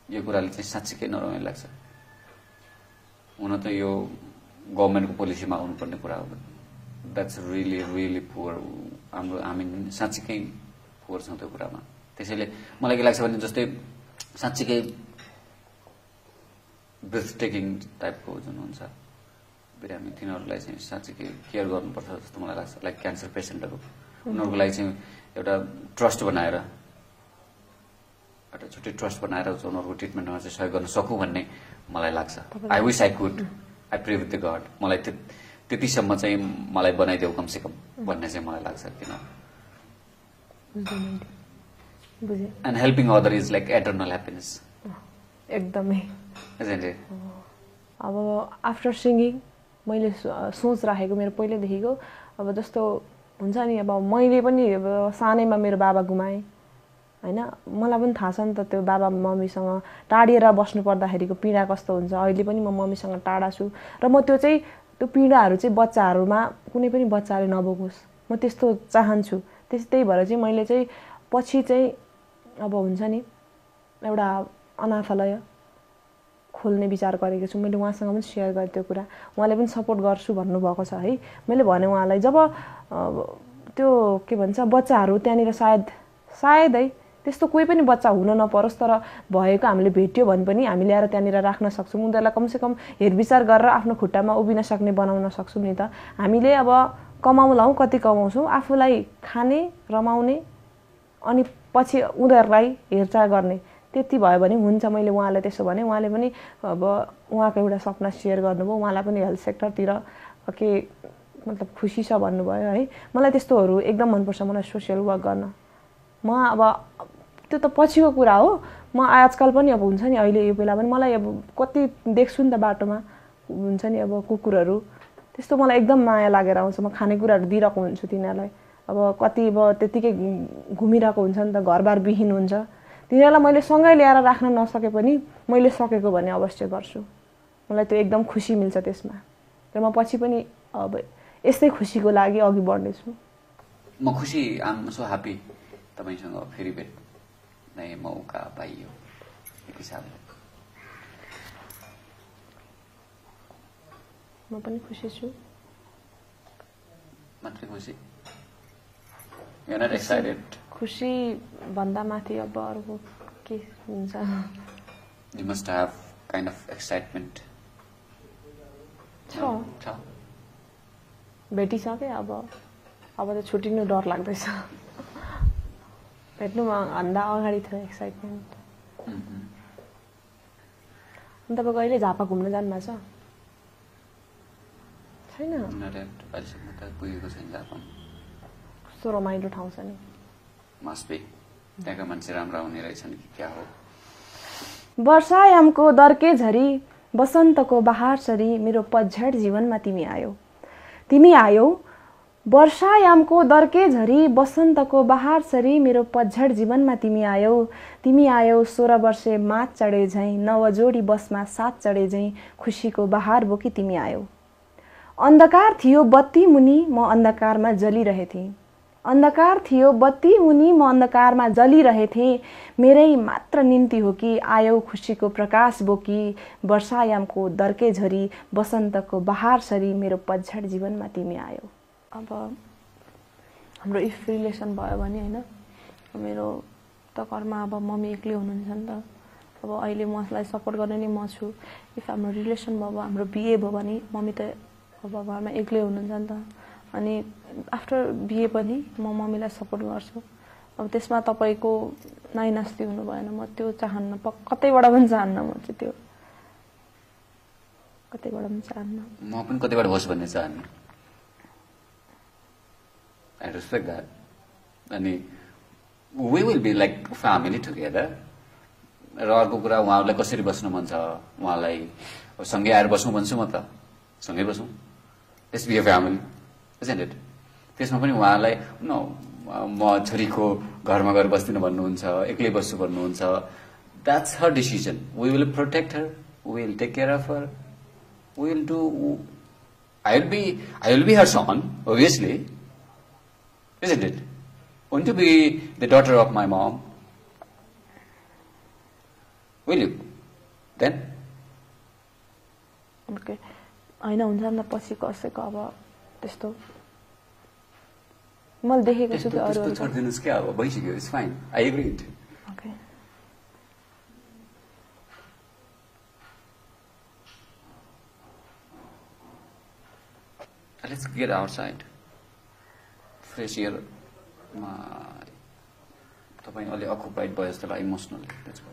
यो कुराले चाहिँ साँच्चीकै नराम्रो लाग्छ हुन त यो गभर्नमेन्टको पोलिसीमा आउनुपर्ने कुरा हो द्याट्स रियली पुवर हामी साँच्चीकै पुवर छौँ त्यो कुरामा त्यसैले मलाई के लाग्छ भने जस्तै साँच्चीकै ब्रेथ टेकिङ टाइपको जुन हुन्छ बिरामी तिनीहरूलाई चाहिँ साँच्चीकै केयर गर्नुपर्छ जस्तो मलाई लाग्छ लाइक क्यान्सर पेसेन्टहरू उनीहरूको लागि चाहिँ एउटा ट्रस्ट बनाएर एउटा छुट्टै ट्रस्ट बनाएर उनीहरूको ट्रिटमेन्टमा चाहिँ सहयोग गर्न सकौँ भन्ने मलाई लाग्छ I wish I could I pray with the God मलाई त्यतिसम्म चाहिँ मलाई बनाइदेऊ कमसेकम भन्ने चाहिँ मलाई लाग्छ किन and helping other is like eternal happiness एकदमै अब आफ्टर सिङ्गिङ मैले सोच राखेको मेरो पहिल्यैदेखिको अब जस्तो हुन्छ नि अब मैले पनि अब सानैमा मेरो बाबा गुमाएँ होइन मलाई पनि थाहा छ नि त त्यो बाबा मम्मीसँग टाढिएर बस्नु पर्दाखेरिको पीडा कस्तो हुन्छ अहिले पनि म मम्मीसँग टाढा छु र म त्यो पीडाहरू चाहिँ बच्चाहरूमा कुनै पनि बच्चाले नभोगोस् म त्यस्तो चाहन्छु त्यही भएर चाहिँ मैले चाहिँ पछि चाहिँ अब हुन्छ नि एउटा अनाथालय खोल्ने विचार गरेको छु मैले उहाँसँग पनि सेयर गरेँ त्यो कुरा उहाँले पनि सपोर्ट गर्छु भन्नुभएको छ है मैले भने उहाँलाई जब त्यो के भन्छ बच्चाहरू त्यहाँनिर सायदै त्यस्तो कोही पनि बच्चा हुन नपरोस् तर भएको हामीले भेट्यो भने पनि हामी ल्याएर त्यहाँनिर राख्न सक्छौँ उनीहरूलाई कमसेकम हेरविचार गरेर आफ्नो खुट्टामा उभिन सक्ने बनाउन सक्छौँ नि त हामीले अब कमाउलाौँ कति कमाउँछौँ आफूलाई खाने रमाउने अनि पछि उनीहरूलाई हेरचाह गर्ने त्यति भयो भने हुन्छ मैले उहाँलाई त्यसो भने उहाँले पनि अब उहाँको एउटा सपना सेयर गर्नुभयो उहाँलाई पनि हेल्थ सेक्टरतिर के मतलब खुसी छ भन्नुभयो है मलाई त्यस्तोहरू एकदम मनपर्छ मलाई सोसियल वर्क गर्न म अब त्यो त पछिको कुरा हो म आजकल पनि अब हुन्छ नि अहिले यो बेला पनि मलाई अब कति देख्छु नि त बाटोमा हुन्छ नि अब कुकुरहरू त्यस्तो मलाई एकदम माया लागेर आउँछ। म खानेकुराहरू दिइरहेको हुन्छु तिनीहरूलाई। अब कति अब त्यतिकै घुमिरहेको हुन्छ नि त, घरबार विहीन हुन्छ, तिनीहरूलाई मैले सँगै ल्याएर राख्न नसके पनि मैले सकेको भने अवश्य गर्छु। मलाई त्यो एकदम खुसी मिल्छ त्यसमा। र म पछि पनि अब यस्तै खुसीको लागि अघि बढ्नेछु। म खुसी, आइ एम सो ह्याप्पी तपाईसँग फेरि भेट्ने मौका पाइयो एक हिसाबले। म पनि खुसी छु। मात्रै खुसी? You're not excited? खुसी भन्दा माथि अब अर्को के हुन्छ? You must have kind of excitement. छ। भेटिसके अब त छुटिनु डर लाग्दैछ। भेट्नुमा भन्दा अगाडि थियो एक्साइटमेन्ट। अनि तपाईँ कहिले झापा घुम्न जानुभएको छ? छैन? अहिलेसम्म त पुगेको छैन झापा। कस्तो रमाइलो ठाउँ छ नि। Must be. त्यहाँका मान्छे राम्रा हुने रहेछन् कि क्या हो? वर्षायामको दर्के झरी बसन्तको बहार सरी मेरो पतझड जीवनमा तिमी आयो। तिमी आयो। वर्षायामको दर्के झरी बसन्तको बहार सरी मेरो पतझड जीवनमा तिमी आयो। तिमी आयो 16 वर्षे माथ चढे झैँ, नवजोडी बसमा साथ चढे झैँ, खुसीको बहार बोकी तिमी आयो। अन्धकार थियो बत्ती मुनि म अन्धकारमा जलिरहेथेँ। अन्धकार थियो बत्ती मुनि म अन्धकारमा जलिरहेथेँ। मेरै मात्र निम्ति हो कि आयो खुसीको प्रकाश बोकी, वर्षायामको दर्के झरी बसन्तको बहार सरी मेरो पतझड जीवनमा तिमी आयो। अब हाम्रो इफ रिलेसन भयो भने होइन, मेरो त घरमा अब मम्मी एक्लै हुनुहुन्छ नि त। अब अहिले मलाई सपोर्ट गर्ने नि म छु। इफ हाम्रो रिलेसन भयो, हाम्रो बिहे भयो भने मम्मी त अब घरमा एक्लै हुनुहुन्छ नि त। अनि आफ्टर बिहे पनि म मम्मीलाई सपोर्ट गर्छु। अब त्यसमा तपाईँको नाइनास्ती हुनु भएन, म त्यो चाहन्न, कतैबाट पनि चाहन्न। म चाहिँ त्यो कतैबाट पनि चाहन्न। म पनि कतैबाट होस् भन्ने चाहन्न। I respect that. अनि we will be like family together. र अर्को कुरा उहाँहरूलाई कसरी बस्नु मन छ, उहाँलाई सँगै आएर बस्नु भन्छु म त, सँगै बसौँ। Let's be a family, isn't it? त्यसमा पनि उहाँलाई म छोरीको घरमा गएर बस्दिनँ भन्नुहुन्छ, एक्लै बस्छु भन्नुहुन्छ। That's her decision. We will protect her. We will take care of her. We will do. I will be her son, obviously. Isn't it? Won't you be the daughter of my mom? Will you? Then? Okay. होइन हुन्छ नि त पछि कसैको अब त्यस्तो मैले देखेको छु कि अरू त्यस्तो छोडिदिनुस् क्या, अब भइसक्यो। It's fine, I agreed. Okay. Let's get outside, fresh air. तपाईँ अलि अकुपाइड भयो जस्तो लाग्यो इमोसनली। Let's go.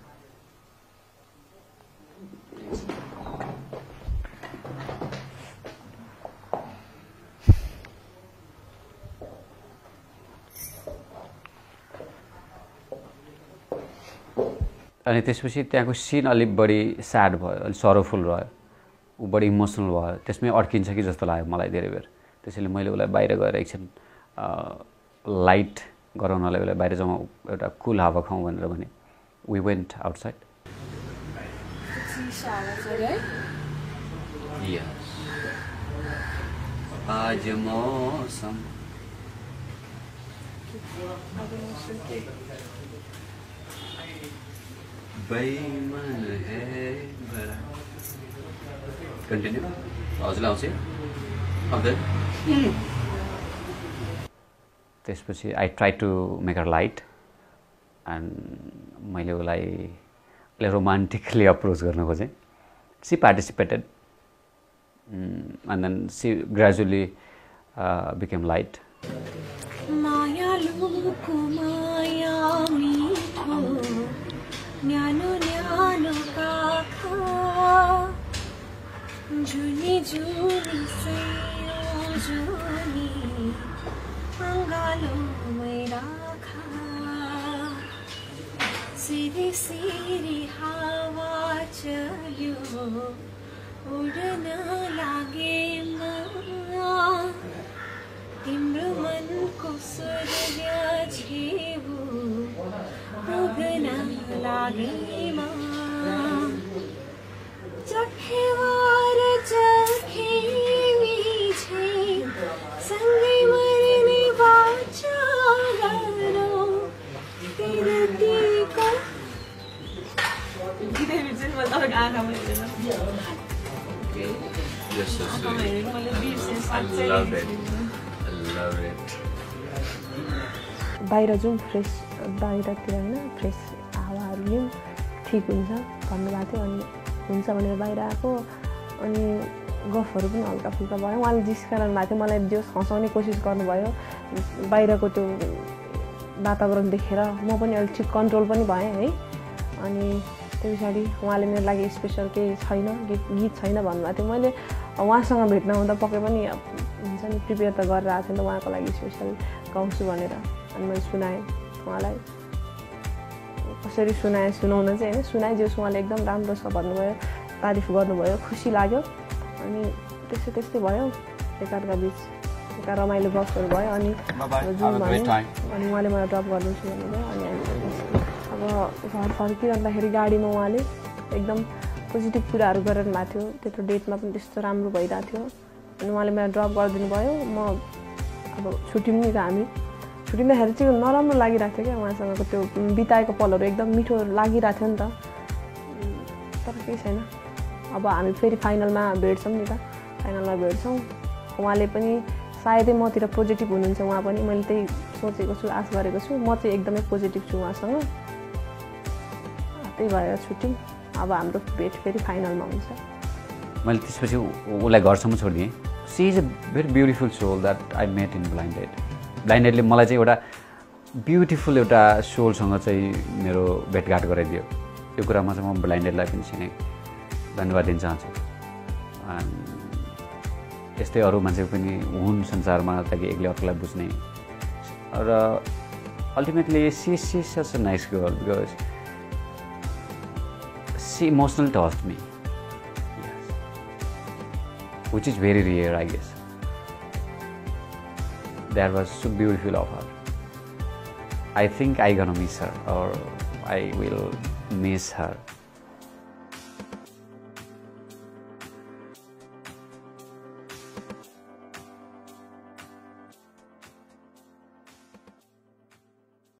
अनि त्यसपछि त्यहाँको सिन अलिक बढी स्याड भयो, अलिक सरोफुल रह्यो, ऊ बढी इमोसनल भयो। त्यसमै अड्किन्छ कि जस्तो लाग्यो मलाई धेरै बेर। त्यसैले मैले उसलाई बाहिर गएर एकछिन लाइट गराउनलाई उसलाई बाहिर जाउँ, एउटा कुल हावा खाउँ भनेर भने वी वेन्ट आउटसाइड। आज मौसम बेईमान है बड़ा। कन्टिन्यू। हजुरलाई आउँछ अब त्यसपछि I try to make her light and मैले उसलाई रोमान्टिकली अप्रोच गर्न खोजेँ। She participated and then she gradually became light. न्यानो न्यानो काखा जुनी जुनी जुनी अङ्गालो राखा सिरी सिरी हावा चल्यो उड्न लागेमा तिम्रो मनको स्वर्ग छेउ पुग्न लागेमा चखेवार चखेमी छै सँगै मर्ने बाचा गरौँ तिरतीको Yes, so sweet. I love it. I love it. बाहिर जाउँ फ्रेस बाहिरतिर होइन फ्रेस हावाहरू लिउँ ठिक हुन्छ भन्नुभएको थियो अनि हुन्छ भनेर बाहिर आएको अनि गफहरू पनि हल्का फुल्का भयो उहाँले जिस्काइरहनु भएको थियो मलाई जो हँसाउने कोसिस गर्नुभयो बाहिरको त्यो वातावरण देखेर म पनि अलिक ठिक कन्ट्रोल पनि भएँ है अनि त्यो पछाडि उहाँले मेरो लागि स्पेसल केही छैन गीत छैन भन्नुभएको थियो मैले उहाँसँग भेट्न हुँदा पक्कै पनि हुन्छ नि प्रिपेयर त गरेर आएको थिएँ नि त उहाँको लागि स्पेसल गाउँछु भनेर अनि मैले सुनाएँ उहाँलाई कसरी सुनाएँ सुनाउन चाहिँ होइन सुनाएँ जे उहाँले एकदम राम्रो छ भन्नुभयो तारिफ गर्नुभयो खुसी लाग्यो अनि त्यस्तै भयो एकाअर्का बिच एका रमाइलो गफहरू भयो अनि जुन भने अनि उहाँले मलाई ड्रप गर्दैछु भन्नुभयो अनि अब घर फर्किरहँदाखेरि गाडीमा उहाँले एकदम पोजिटिभ कुराहरू गरिरहनु भएको थियो त्यत्रो डेटमा पनि त्यस्तो राम्रो भइरहेको थियो अनि उहाँले मलाई ड्रप गरिदिनु भयो म अब छुट्यौँ नि त हामी छुट्टिँदाखेरि चाहिँ नराम्रो लागिरहेको थियो क्या उहाँसँगको त्यो बिताएको पलहरू एकदम मिठो लागिरहेको थियो नि त तर केही छैन अब हामी फेरि फाइनलमा भेट्छौँ नि त फाइनलमा भेट्छौँ उहाँले पनि सायदै मतिर पोजिटिभ हुनुहुन्छ उहाँ पनि मैले त्यही सोचेको छु आश गरेको छु म चाहिँ एकदमै पोजिटिभ छु उहाँसँग त्यही भएर छुट्यौँ अब हाम्रो भेट फेरि फाइनलमा हुन्छ मैले त्यसपछि उसलाई घरसम्म छोडिदिएँ she is a very beautiful soul that I met in blinded ब्लाइन्डेडले मलाई चाहिँ एउटा ब्युटिफुल एउटा सोलसँग चाहिँ मेरो भेटघाट गराइदियो त्यो कुरामा चाहिँ म ब्लाइन्डेडलाई पनि सिने धन्यवाद दिन चाहन्छु यस्तै अरू मान्छे पनि हुन् संसारमा ताकि एकले अर्कोलाई बुझ्ने र ultimately she such a nice girl because she emotionally touched me, yes, which is very rare, I guess. That was so beautiful of her. I think I gonna miss her, or I will miss her.